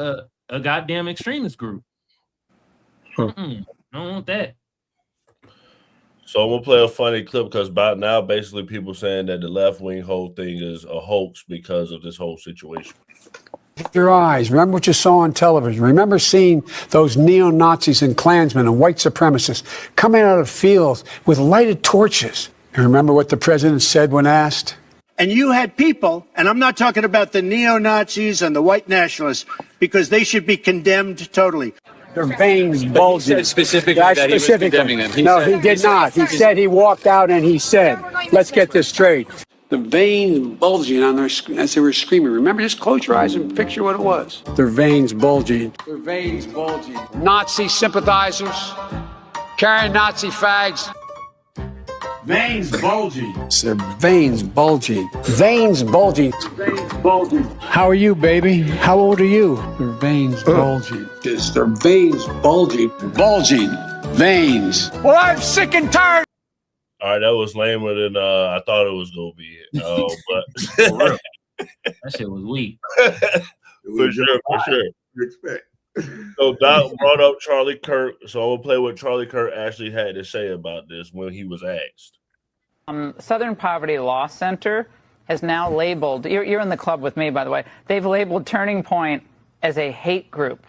a goddamn extremist group. I don't want that. So I'm gonna play a funny clip because by now, basically, people saying that the left wing whole thing is a hoax because of this whole situation. Your eyes. Remember what you saw on television. Remember seeing those neo-Nazis and Klansmen and white supremacists coming out of fields with lighted torches. And remember what the president said when asked? And you had people, and I'm not talking about the neo-Nazis and the white nationalists, because they should be condemned totally. Their veins bulging. He said specifically that he was condemning them. No, he did not. He said he walked out and he said, let's get this straight. The veins bulging on their, as they were screaming. Remember, just close your eyes and picture what it was. Their veins bulging. Their veins bulging. Nazi sympathizers carrying Nazi fags. Veins bulging. Their veins bulging. Veins bulging. Veins bulging. How are you, baby? How old are you? Their veins bulging. Just their veins bulging. Bulging. Veins. Well, I'm sick and tired. All right, that was lamer than I thought it was gonna be. But that shit was weak. For sure. Respect. So Doc brought up Charlie Kirk. So I'm gonna play what Charlie Kirk actually had to say about this when he was asked. Southern Poverty Law Center has now labeled, you're in the club with me, by the way, they've labeled Turning Point as a hate group.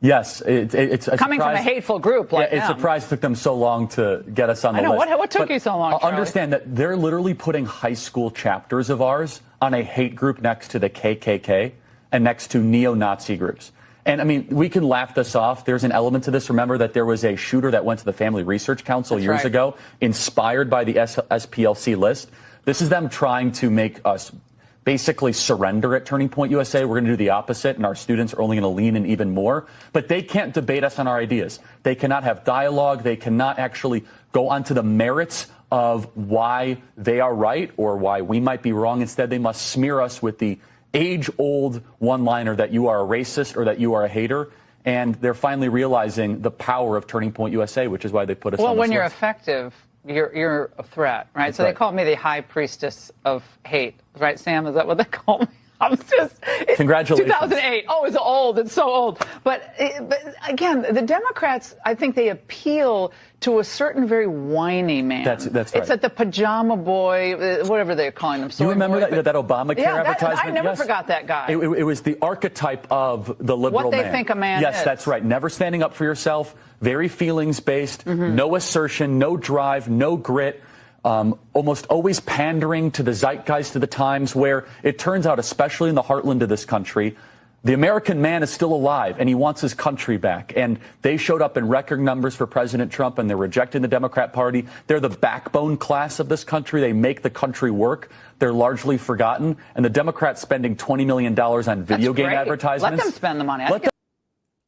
Yes, it's coming from a hateful group like it's surprised it took them so long to get us on the list. What took you so long, Charlie? Understand that they're literally putting high school chapters of ours on a hate group next to the KKK and next to neo-Nazi groups. And I mean, we can laugh this off. There's an element to this. Remember that there was a shooter that went to the Family Research Council years ago, inspired by the SPLC list. This is them trying to make us basically surrender at Turning Point USA. We're going to do the opposite, and our students are only going to lean in even more. But they can't debate us on our ideas. They cannot have dialogue. They cannot actually go onto the merits of why they are right or why we might be wrong. Instead, they must smear us with the age-old one-liner that you are a racist or that you are a hater, and they're finally realizing the power of Turning Point USA, which is why they put us on this list. Well, when you're effective, you're a threat, right? That's so right. They call me the high priestess of hate, right, Sam? Is that what they call me? I'm just, Congratulations. 2008. Oh, it's old. It's so old. But again, the Democrats, I think they appeal to a certain very whiny man. That's right. It's at the pajama boy, whatever they're calling them. You remember that Obamacare advertisement? I never forgot that guy. It was the archetype of the liberal what they man. think a man Yes, is. that's right. Never standing up for yourself, very feelings-based, no assertion, no drive, no grit. Almost always pandering to the zeitgeist of the times, where it turns out, especially in the heartland of this country, the American man is still alive and he wants his country back. And they showed up in record numbers for President Trump, and they're rejecting the Democrat Party. They're the backbone class of this country. They make the country work. They're largely forgotten. And the Democrats spending $20 million on video game advertisements. Let them spend the money. All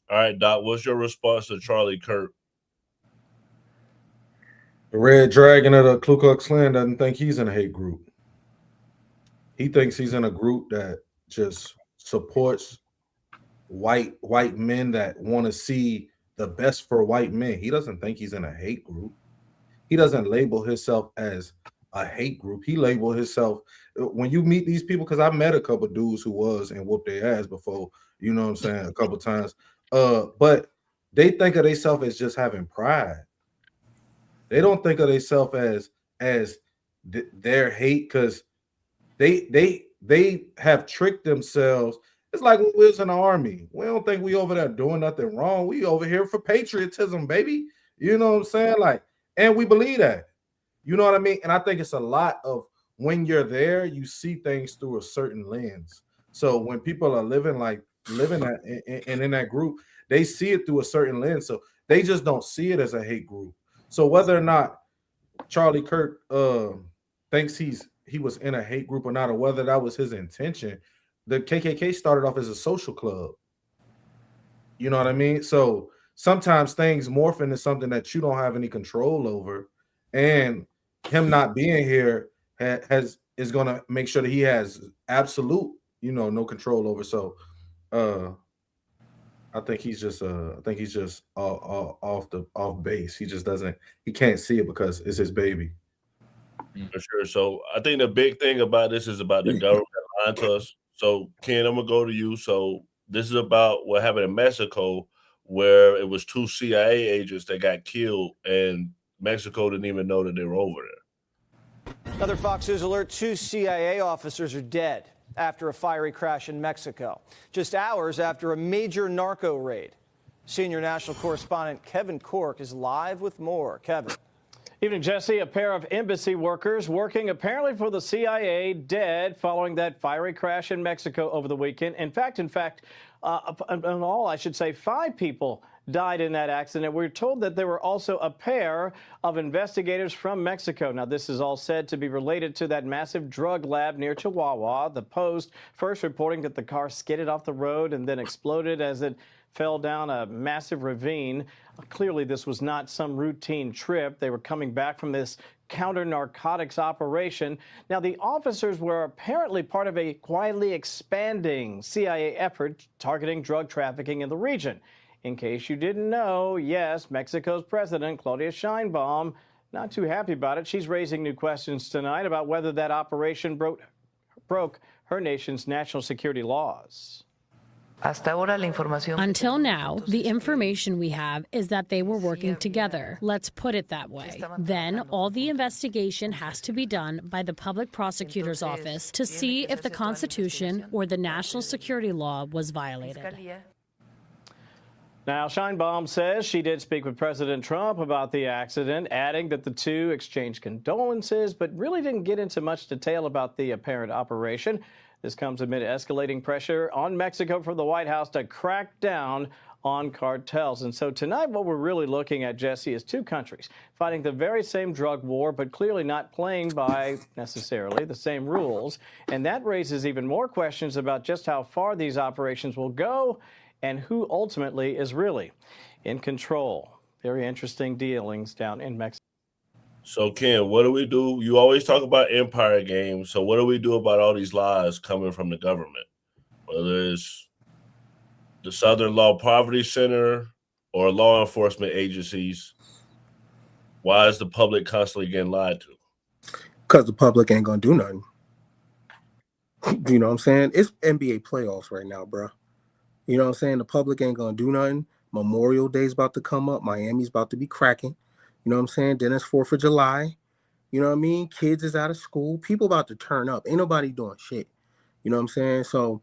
right, Doc, what's your response to Charlie Kirk? The Red Dragon of the Ku Klux Klan doesn't think he's in a hate group. He thinks he's in a group that just supports white men that want to see the best for white men. He doesn't think he's in a hate group. He doesn't label himself as a hate group. He labeled himself, when you meet these people, because I met a couple dudes who was and whooped their ass before, you know what I'm saying, a couple times. But they think of themselves as just having pride. They don't think of themselves as their hate, because they have tricked themselves. It's like when we was in the army. We don't think we over there doing nothing wrong. We over here for patriotism, baby. You know what I'm saying? Like, and we believe that. You know what I mean? And I think it's a lot of, when you're there, you see things through a certain lens. So when people are living that and in that group, they see it through a certain lens. So they just don't see it as a hate group. So whether or not Charlie Kirk thinks he was in a hate group or not, or whether that was his intention, the KKK started off as a social club. You know what I mean? So sometimes things morph into something that you don't have any control over, and him not being here is going to make sure that he has absolute, no control over. So I think he's just off base. He can't see it because it's his baby. For sure. So I think the big thing about this is about the government lying to us. So Ken, I'm gonna go to you. So this is about what happened in Mexico, where it was 2 CIA agents that got killed, and Mexico didn't even know that they were over there. Another Fox News alert: 2 CIA officers are dead after a fiery crash in Mexico, just hours after a major narco raid. Senior national correspondent Kevin Cork is live with more. Kevin. Evening, Jesse. A pair of embassy workers working apparently for the CIA dead following that fiery crash in Mexico over the weekend. In fact, in all, I should say, 5 people died in that accident. We're told that there were also a pair of investigators from Mexico. Now, this is all said to be related to that massive drug lab near Chihuahua. The Post first reporting that the car skidded off the road and then exploded as it fell down a massive ravine. Clearly, this was not some routine trip. They were coming back from this counter-narcotics operation. Now, the officers were apparently part of a quietly expanding CIA effort targeting drug trafficking in the region. In case you didn't know, yes, Mexico's president, Claudia Sheinbaum, not too happy about it. She's raising new questions tonight about whether that operation broke her nation's national security laws. Until now, the information we have is that they were working together. Let's put it that way. Then all the investigation has to be done by the public prosecutor's office to see if the Constitution or the national security law was violated. Now, Sheinbaum says she did speak with President Trump about the accident, adding that the two exchanged condolences, but really didn't get into much detail about the apparent operation. This comes amid escalating pressure on Mexico for the White House to crack down on cartels. And so tonight, what we're really looking at, Jesse, is 2 countries fighting the very same drug war, but clearly not playing by necessarily the same rules. And that raises even more questions about just how far these operations will go and who ultimately is really in control. Very interesting dealings down in Mexico. So, Ken, what do we do? You always talk about empire games. So what do we do about all these lies coming from the government? Whether it's the Southern Law Poverty Center or law enforcement agencies, why is the public constantly getting lied to? Because the public ain't going to do nothing. You know what I'm saying? It's NBA playoffs right now, bro. You know what I'm saying? The public ain't gonna do nothing. Memorial Day's about to come up. Miami's about to be cracking. You know what I'm saying? Then it's 4th of July. You know what I mean? Kids is out of school. People about to turn up. Ain't nobody doing shit. You know what I'm saying? So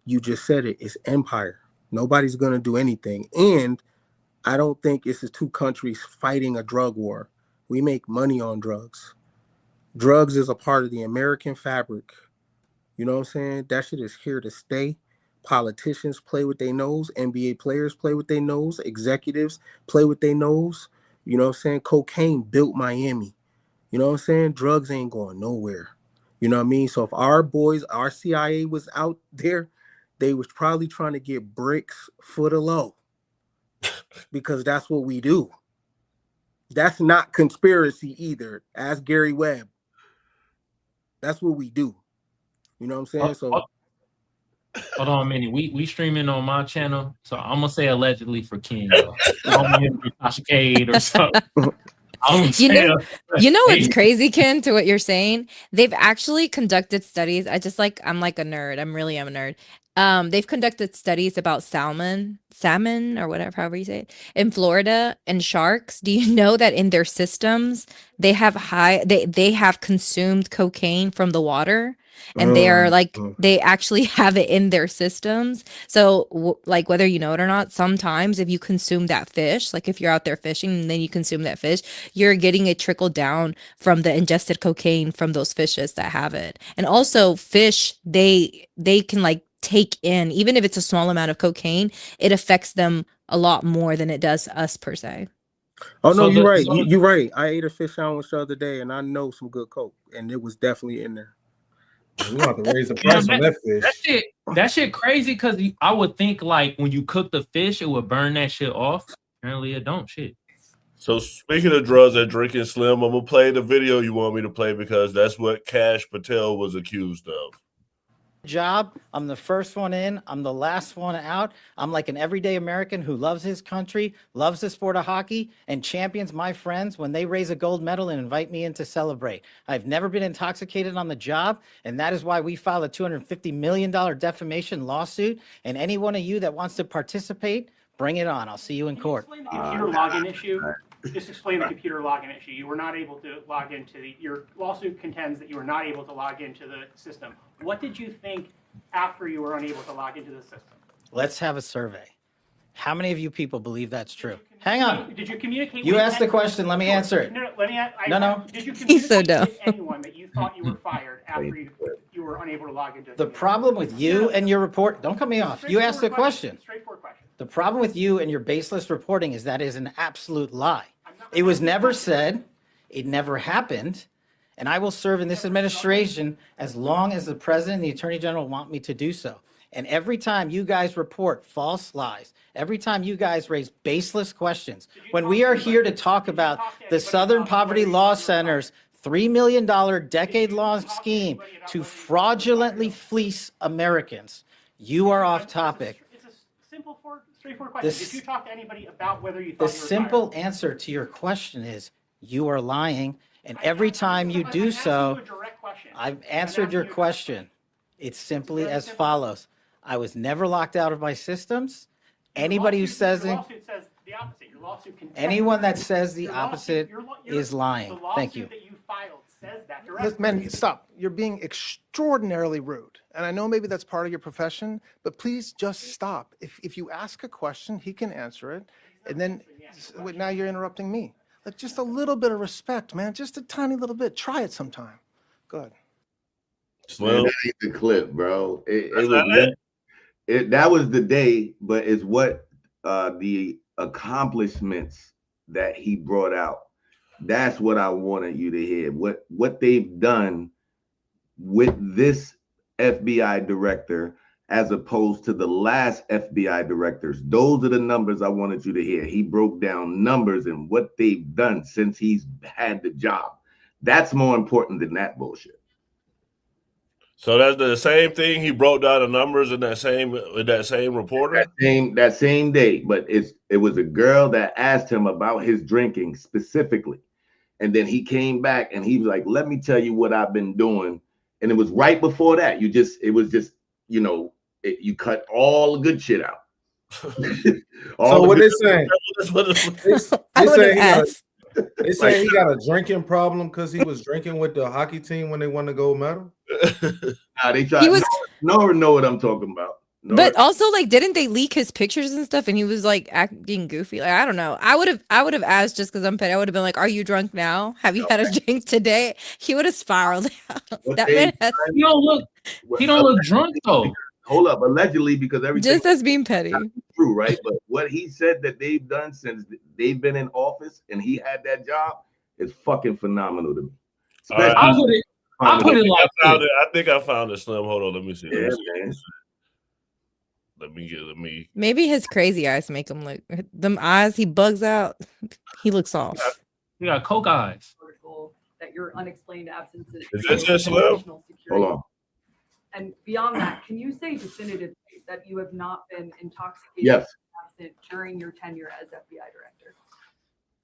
you just said it. It's empire. Nobody's gonna do anything. And I don't think it's the two countries fighting a drug war. We make money on drugs. Drugs is a part of the American fabric. You know what I'm saying? That shit is here to stay. Politicians play with their nose. NBA players play with their nose. Executives play with their nose. You know what I'm saying? Cocaine built Miami. You know what I'm saying? Drugs ain't going nowhere. You know what I mean? So if our boys, our CIA was out there, they was probably trying to get bricks for the low. Because that's what we do. That's not conspiracy either. Ask Gary Webb. That's what we do. You know what I'm saying? So hold on a minute. We streaming on my channel, so I'm gonna say allegedly for Ken. Though. I don't want him to be Tasha or something. You know what's crazy, Ken, to what you're saying? They've actually conducted studies. I'm like a nerd. I'm a nerd. They've conducted studies about salmon or whatever, however you say it, in Florida, and sharks. Do you know that in their systems they have consumed cocaine from the water, and they are like they actually have it in their systems. So like whether you know it or not, sometimes if you consume that fish, like if you're out there fishing and then you consume that fish, you're getting it trickled down from the ingested cocaine from those fishes that have it. And also fish, they can like take in, even if it's a small amount of cocaine, it affects them a lot more than it does us per se. Oh no, you're right. You're right. I ate a fish sandwich the other day, and I know some good coke, and it was definitely in there. We want to raise the price on that fish. That shit crazy, because I would think like when you cook the fish, it would burn that shit off. Apparently, it don't. Shit. So speaking of drugs and drinking, Slim, I'm gonna play the video you want me to play because that's what Kash Patel was accused of. Job. I'm the first one in. I'm the last one out. I'm like an everyday American who loves his country, loves the sport of hockey, and champions my friends when they raise a gold medal and invite me in to celebrate. I've never been intoxicated on the job, and that is why we filed a $250 million defamation lawsuit. And any one of you that wants to participate, bring it on. I'll see you in court. Computer login issue. Just explain the computer login issue. You were not able to log into your lawsuit contends that you were not able to log into the system. What did you think after you were unable to log into the system? Let's have a survey. How many of you people believe that's true? Hang on. Did you communicate? You asked the question. Let me answer it. No. Did you He's so communicate dumb. with anyone that you thought you were fired after you were unable to log into? The problem with you and your report, don't cut me off. You asked the question. Straightforward question. The problem with you and your baseless reporting is that is an absolute lie. It was never said. It never happened. And I will serve in this administration as long as the president and the attorney general want me to do so. And every time you guys report false lies, every time you guys raise baseless questions, when we are here to talk about the Southern Poverty Law Center's $3 million decade-long scheme to fraudulently fleece Americans, you are off topic. It's a simple, straightforward question. Did you talk to anybody about whether you thought The you were simple fired? answer to your question is you are lying. And every time you do so, I've answered your question. It's simply as follows. I was never locked out of my systems. Anybody who says your lawsuit says the opposite. Your lawsuit contains anyone that says the opposite is lying. Thank you. that you filed says that Look, man, stop. You're being extraordinarily rude. And I know maybe that's part of your profession, but please just stop. If you ask a question, he can answer it. And then wait, now you're interrupting me. Like, just a little bit of respect, man. Just a tiny little bit. Try it sometime. Go ahead. Man, that ain't the clip, bro. That was the day, but it's what the accomplishments that he brought out. That's what I wanted you to hear. What they've done with this FBI director as opposed to the last FBI directors. Those are the numbers I wanted you to hear. He broke down numbers and what they've done since he's had the job. That's more important than that bullshit. So that's the same thing. He broke down the numbers in that same reporter. That same day, but it was a girl that asked him about his drinking specifically, and then he came back and he was like, "Let me tell you what I've been doing And it was right before that. It was just, you cut all the good shit out. So what they saying? They say he got a drinking problem because he was drinking with the hockey team when they won the gold medal. They tried. Nora know what I'm talking about. But also, like, didn't they leak his pictures and stuff? And he was like acting goofy. Like, I don't know. I would have asked just because I'm petty. I would have been like, "Are you drunk now? Have you had a drink today?" He would have spiraled out. That man has. He don't look drunk though. Hold up, allegedly, because everything Just as being petty. True, right? But what he said that they've done since they've been in office and he had that job is fucking phenomenal to me. I put it like I think I found it, Slim. Hold on, let me see. Let me. Maybe his crazy eyes make him look. Them eyes, he bugs out. He looks off. He got coke eyes. That your unexplained absences. Is this just Slim? Hold on. And beyond that, can you say definitively that you have not been intoxicated Yes. or absent during your tenure as FBI director?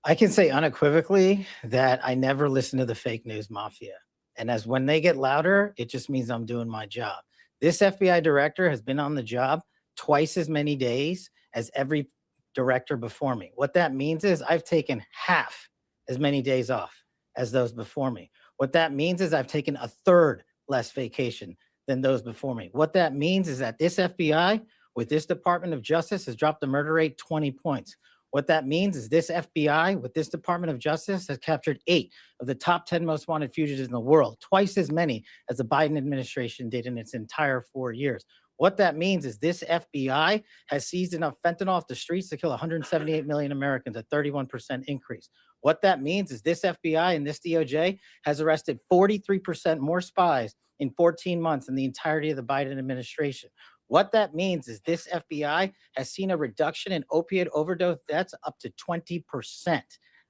I can say unequivocally that I never listen to the fake news mafia. And as when they get louder, it just means I'm doing my job. This FBI director has been on the job twice as many days as every director before me. What that means is I've taken half as many days off as those before me. What that means is I've taken a third less vacation than those before me. What that means is that this FBI with this Department of Justice has dropped the murder rate 20 points. What that means is this FBI with this Department of Justice has captured 8 of the top 10 most wanted fugitives in the world, twice as many as the Biden administration did in its entire 4 years. What that means is this FBI has seized enough fentanyl off the streets to kill 178 million Americans, a 31% increase. What that means is this FBI and this DOJ has arrested 43% more spies in 14 months than the entirety of the Biden administration. What that means is this FBI has seen a reduction in opiate overdose deaths up to 20%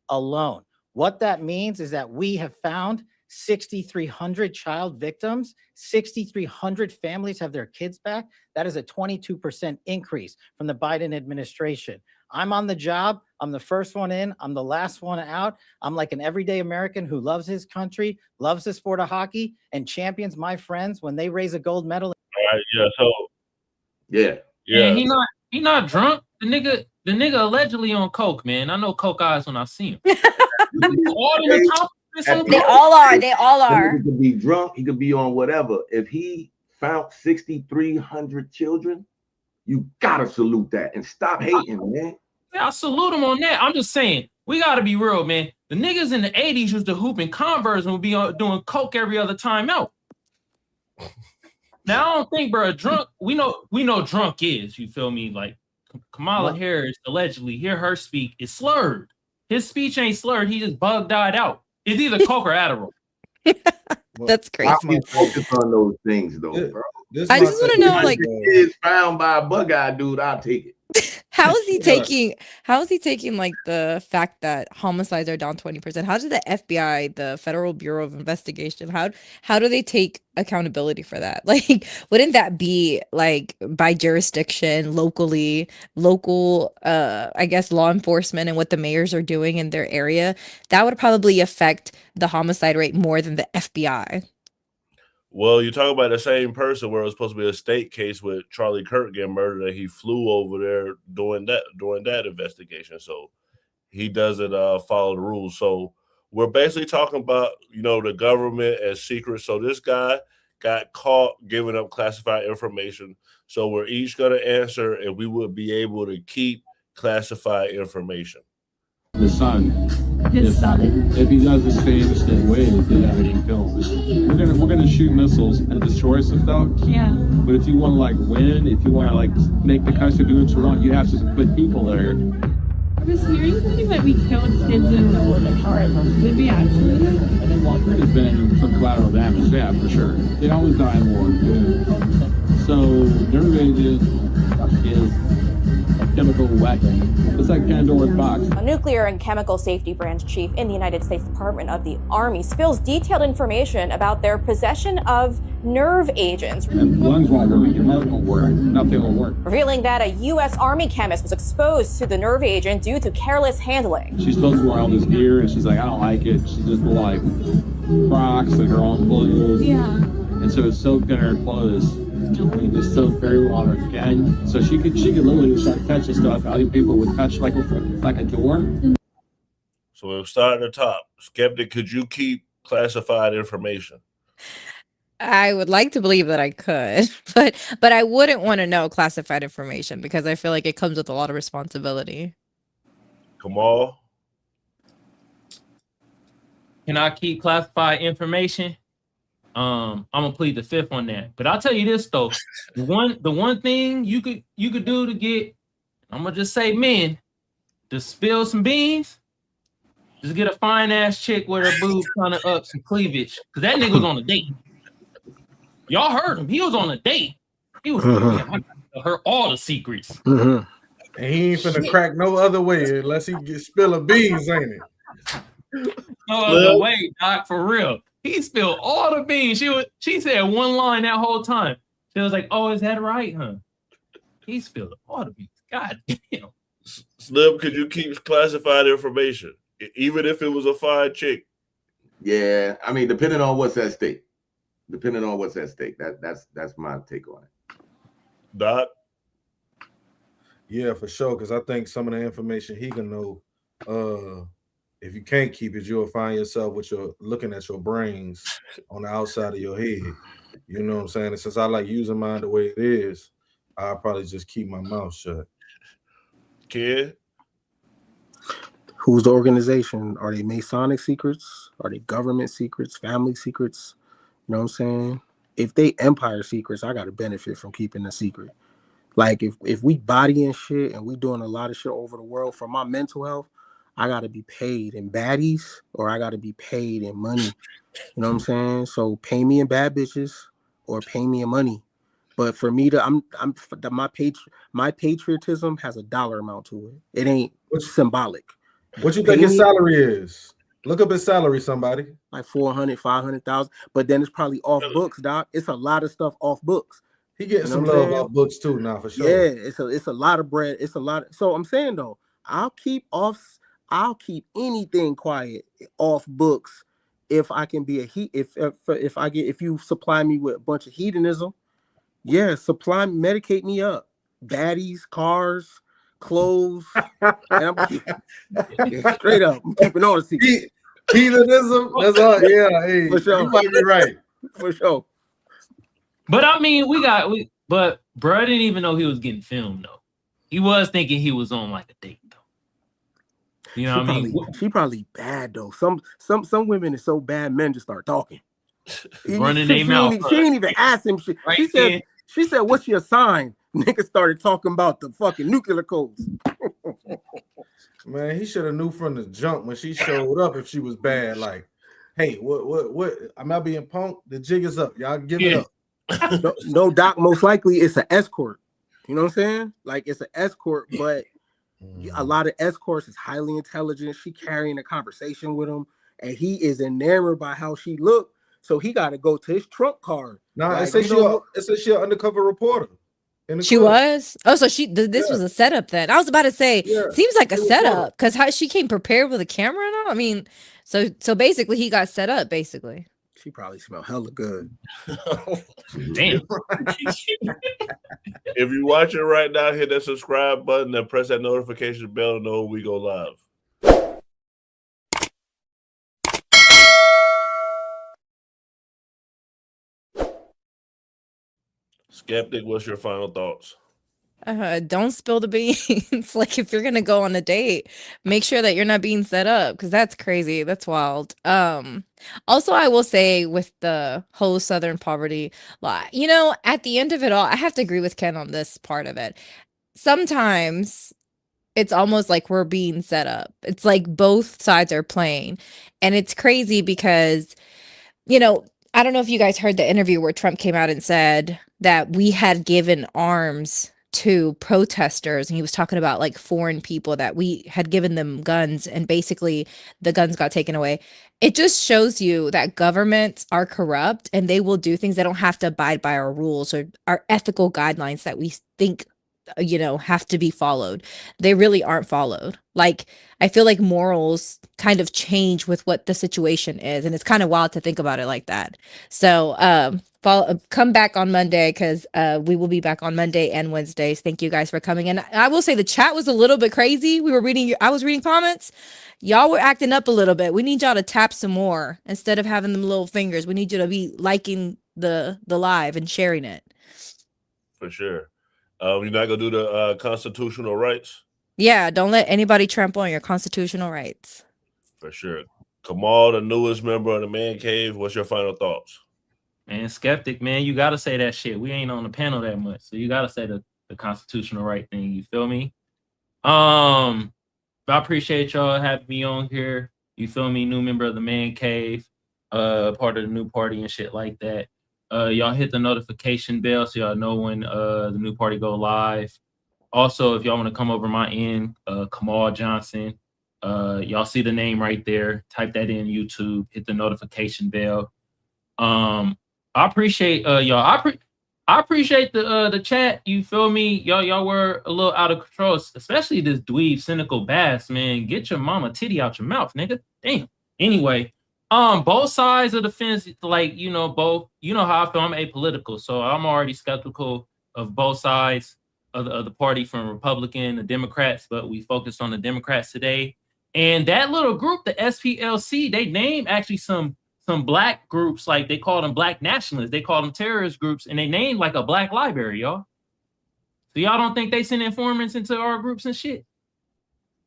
alone. What that means is that we have found 6,300 child victims, 6,300 families have their kids back. That is a 22% increase from the Biden administration. I'm on the job. I'm the first one in. I'm the last one out. I'm like an everyday American who loves his country, loves the sport of hockey, and champions my friends when they raise a gold medal. All right, yeah. So Yeah, he not drunk. The nigga allegedly on coke, man. I know coke eyes when I see him. They all are. He could be drunk. He could be on whatever. If he found 6,300 children, you gotta salute that and stop hating, man. Yeah, I salute him on that. I'm just saying, we gotta be real, man. The niggas in the 80s used to hoop in Converse and would be doing coke every other time out. Now I don't think, bro, drunk. We know drunk is. You feel me? Like Kamala Harris allegedly, hear her speak is slurred. His speech ain't slurred. He just bugged out. It's either coke or Adderall. That's crazy. I'm focused on those things, though, bro. I just want to know, like, is found by a bug-eyed dude. I'll take it. How is he taking like the fact that homicides are down 20%? How did the FBI, the Federal Bureau of Investigation, how do they take accountability for that? Like, wouldn't that be like by jurisdiction, local, I guess, law enforcement and what the mayors are doing in their area? That would probably affect the homicide rate more than the FBI. Well, you're talking about the same person where it was supposed to be a state case with Charlie Kirk getting murdered, and he flew over there during that investigation. So he doesn't follow the rules. So we're basically talking about, the government as secret. So this guy got caught giving up classified information. So we're each going to answer if we would be able to keep classified information. His son. If he does the same ways, then he kills. We're gonna shoot missiles and destroy some stuff. Yeah. But if you want to win, if you want to make the country do what you want, you have to put people there. I was hearing something that we killed kids in the war. Did we actually? There's been some collateral damage, yeah, for sure. They always die in war. Yeah. So nerve agent is a chemical weapon. It's like Pandora's box. A nuclear and chemical safety branch chief in the United States Department of the Army spills detailed information about their possession of nerve agents. And lungs won't work, your heart won't work, nothing will work. Revealing that a U.S. Army chemist was exposed to the nerve agent due to careless handling. She's supposed to wear all this gear, and she's like, I don't like it. She just wore Crocs and her own clothes. Yeah. And and so it's soaked in her clothes. And just soaked very water. And so she could literally just start touching stuff. Other people would touch like a door. So we'll start at the top. Skeptic, could you keep classified information? I would like to believe that I could, but I wouldn't want to know classified information because I feel like it comes with a lot of responsibility. Kamal? Can I keep classified information? I'm gonna plead the fifth on that. But I'll tell you this though, the one thing you could do to get, I'm gonna just say men, to spill some beans, just get a fine ass chick with her boobs kind of up some cleavage, because that nigga was on a date. Y'all heard him. He was on a date. He was I heard all the secrets. And he ain't finna crack no other way unless he get spill a beans, ain't it? No other way, Doc, for real. He spilled all the beans. She said one line that whole time. She was like, "Oh, is that right, huh?" He spilled all the beans. God damn. Slim, could you keep classified information, even if it was a fine chick? Yeah, I mean, depending on what's at stake. Depending on what's at stake. That's my take on it. Doc? Yeah, for sure. Because I think some of the information he can know, if you can't keep it, you'll find yourself with your looking at your brains on the outside of your head. You know what I'm saying? And since I like using mine the way it is, I'll probably just keep my mouth shut. Kid? Who's the organization? Are they Masonic secrets? Are they government secrets? Family secrets? You know what I'm saying? If they empire secrets, I got to benefit from keeping the secret. Like if we bodying shit and we doing a lot of shit over the world for my mental health, I got to be paid in baddies or I got to be paid in money. You know what I'm saying? So pay me in bad bitches or pay me in money. But for me to, my patriotism has a dollar amount to it. It ain't symbolic. What you think his salary is? Look up his salary, somebody. Like 400, 500,000. But then it's probably off books, Doc. It's a lot of stuff off books. He getting some love off books too now, for sure. Yeah, it's a lot of bread. It's a lot. So I'm saying though, I'll keep anything quiet off books if I can be if you supply me with a bunch of hedonism. Yeah, medicate me up. Baddies, cars, clothes. And I'm straight up. I'm keeping all the secrets. Hedonism? That's all. Yeah, hey, for sure. You might be right. For sure. But I mean, but bro didn't even know he was getting filmed though. He was thinking he was on like a date though. You know what I mean? She probably bad though. Some women is so bad, men just start talking. Running their mouth. She ain't even ask him. She said, "What's your sign?" Nigga started talking about the fucking nuclear codes. Man, he should have knew from the jump when she showed up if she was bad. Like, hey, what? I'm not being punked. The jig is up. Y'all give it up. No, Doc. Most likely it's an escort. You know what I'm saying? Like it's an escort, but a lot of escorts is highly intelligent. She carrying a conversation with him, and he is enamored by how she looked. So he got to go to his trump card. No, it says she an undercover reporter. She was? Oh, so this was a setup then. I was about to say, seems like a setup because how she came prepared with a camera and all. I mean, so basically he got set up basically. She probably smelled hella good. Damn. If you're watching right now, hit that subscribe button and press that notification bell to know when we go live. Skeptic, what's your final thoughts? Don't spill the beans. Like if you're gonna go on a date, make sure that you're not being set up because that's crazy. That's wild. Also, I will say with the whole Southern poverty law, at the end of it all, I have to agree with Ken on this part of it. Sometimes it's almost like we're being set up. It's like both sides are playing, and it's crazy because, I don't know if you guys heard the interview where Trump came out and said that we had given arms to protesters, and he was talking about like foreign people that we had given them guns and basically the guns got taken away. It just shows you that governments are corrupt and they will do things. They don't have to abide by our rules or our ethical guidelines that we think have to be followed. They really aren't followed. Like, I feel like morals kind of change with what the situation is, and it's kind of wild to think about it like that. So come back on Monday, because we will be back on Monday and Wednesdays. Thank you guys for coming. And I will say the chat was a little bit crazy. I was reading comments. Y'all were acting up a little bit. We need y'all to tap some more instead of having them little fingers. We need you to be liking the live and sharing it. For sure. You're not gonna do the constitutional rights? Yeah, don't let anybody trample on your constitutional rights. For sure. Kamal, the newest member of the Man Cave, what's your final thoughts? Man, skeptic, man, you gotta say that shit. We ain't on the panel that much, so you gotta say the constitutional right thing. You feel me? I appreciate y'all having me on here. You feel me? New member of the Man Cave, part of the new party and shit like that. Y'all hit the notification bell so y'all know when the new party go live. Also, if y'all want to come over my end, Kamal Johnson, y'all see the name right there. Type that in YouTube. Hit the notification bell. I appreciate y'all. I appreciate the chat. You feel me? Y'all were a little out of control, especially this dweeb cynical bass, man. Get your mama titty out your mouth, nigga. Damn. Anyway, both sides of the fence, like, both, how I feel. I'm apolitical, so I'm already skeptical of both sides of the party, from Republican to Democrats, but we focused on the Democrats today. And that little group, the SPLC, they named actually some black groups, like they call them black nationalists. They call them terrorist groups, and they named like a black library, y'all. So y'all don't think they send informants into our groups and shit?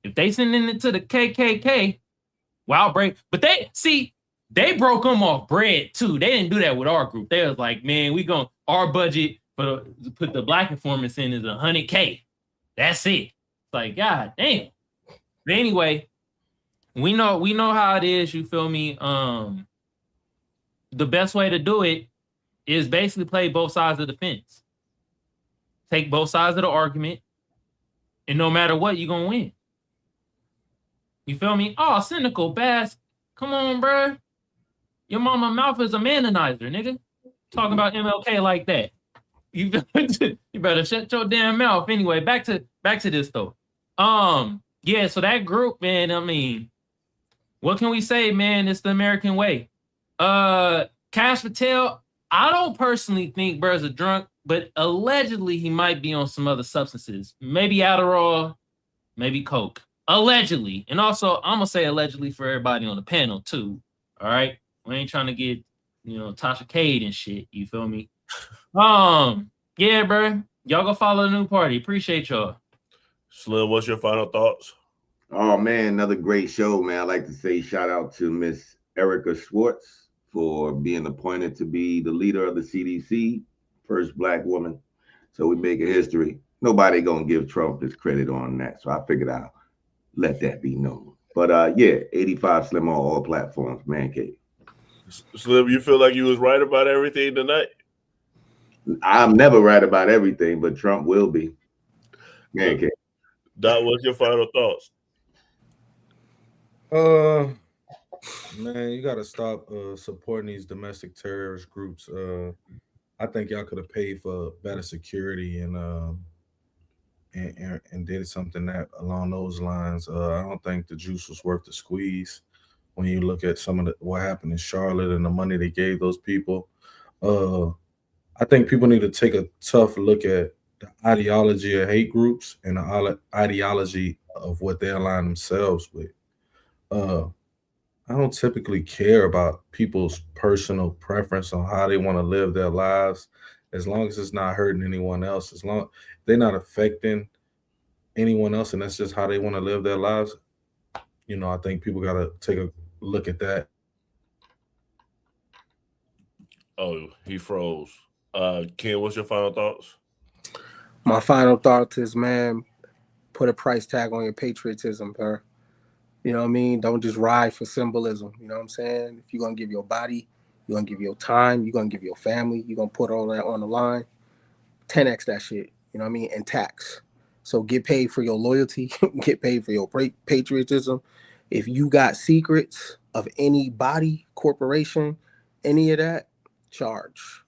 If they send it into the KKK, wow, break. But they broke them off bread too. They didn't do that with our group. They was like, man, our budget for put the black informants in is $100K. That's it. It's like, God damn. But anyway, we know how it is. You feel me? The best way to do it is basically play both sides of the fence. Take both sides of the argument, and no matter what, you're going to win. You feel me? Oh, cynical bass. Come on, bro. Your mama mouth is a manonizer, nigga. Talking about MLK like that. You better shut your damn mouth. Anyway, back to this though. Yeah, so that group, man, I mean, what can we say, man? It's the American way. Cash Patel, I don't personally think bro's a drunk, but allegedly he might be on some other substances. Maybe Adderall, maybe Coke. Allegedly. And also, I'm gonna say allegedly for everybody on the panel too. All right. We ain't trying to get, Tasha Cade and shit. You feel me? Yeah, bro. Y'all go follow the new party. Appreciate y'all. Slim, what's your final thoughts? Oh man, another great show, man. I'd like to say shout out to Miss Erica Schwartz for being appointed to be the leader of the CDC, first black woman. So we make a history. Nobody gonna give Trump his credit on that. So I figured I'll let that be known. But yeah, 85 Slim on all platforms, Man Cave. Slim, you feel like you was right about everything tonight? I'm never right about everything, but Trump will be. Man Cave. Dot, what's your final thoughts? Man, you gotta stop supporting these domestic terrorist groups. I think y'all could have paid for better security and did something that along those lines. I don't think the juice was worth the squeeze when you look at some of what happened in Charlotte and the money they gave those people. I think people need to take a tough look at the ideology of hate groups and the ideology of what they align themselves with. I don't typically care about people's personal preference on how they want to live their lives, as long as it's not hurting anyone else, as long they're not affecting anyone else, and that's just how they want to live their lives. I think people got to take a look at that. Oh, he froze. Ken, what's your final thoughts? My final thought is, man, put a price tag on your patriotism, bro. You know what I mean? Don't just ride for symbolism. You know what I'm saying? If you're going to give your body, you're going to give your time, you're going to give your family, you're going to put all that on the line, 10x that shit, you know what I mean? And tax. So get paid for your loyalty, get paid for your patriotism. If you got secrets of any body, corporation, any of that, charge.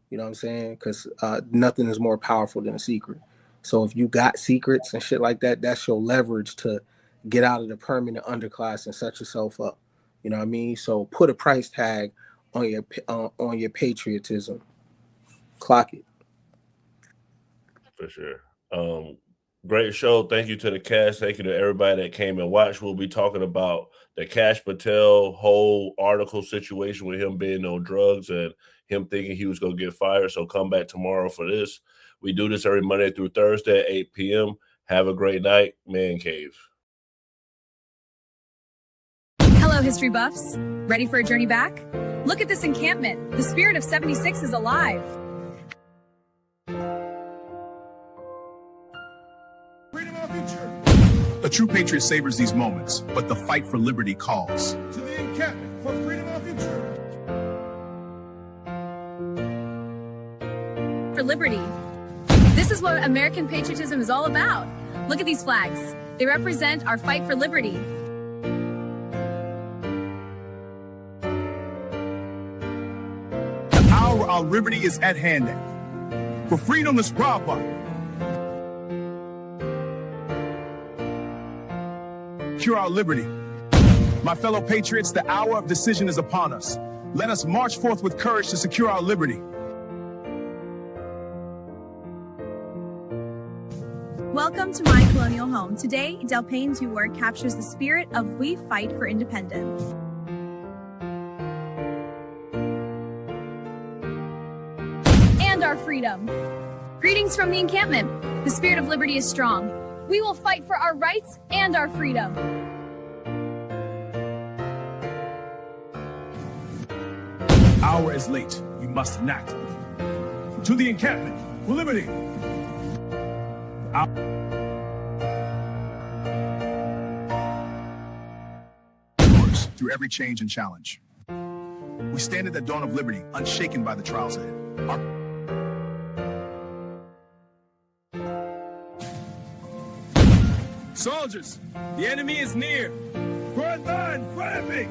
You know what I'm saying? Because nothing is more powerful than a secret. So if you got secrets and shit like that, that's your leverage to get out of the permanent underclass and set yourself up. You know what I mean? So put a price tag on your patriotism. Clock it. For sure. Great show. Thank you to the cast. Thank you to everybody that came and watched. We'll be talking about the Kash Patel whole article situation with him being on drugs and him thinking he was going to get fired. So come back tomorrow for this. We do this every Monday through Thursday at 8 p.m. Have a great night. Man Cave. Hello, history buffs. Ready for a journey back? Look at this encampment. The spirit of 76 is alive. A true patriot savors these moments, but the fight for liberty calls. To the encampment for freedom of our future. For liberty. This is what American patriotism is all about. Look at these flags. They represent our fight for liberty. The hour our liberty is at hand. For freedom is robbed by. Secure our liberty. My fellow patriots, the hour of decision is upon us. Let us march forth with courage to secure our liberty. Welcome to my colonial home. Today, Del Payne's new work captures the spirit of We Fight for Independence. And our freedom. Greetings from the encampment. The spirit of liberty is strong. We will fight for our rights and our freedom. Hour is late. You must enact. To the encampment for liberty. Through every change and challenge. We stand at the dawn of liberty, unshaken by the trials ahead. Soldiers, the enemy is near. Front line, fire me!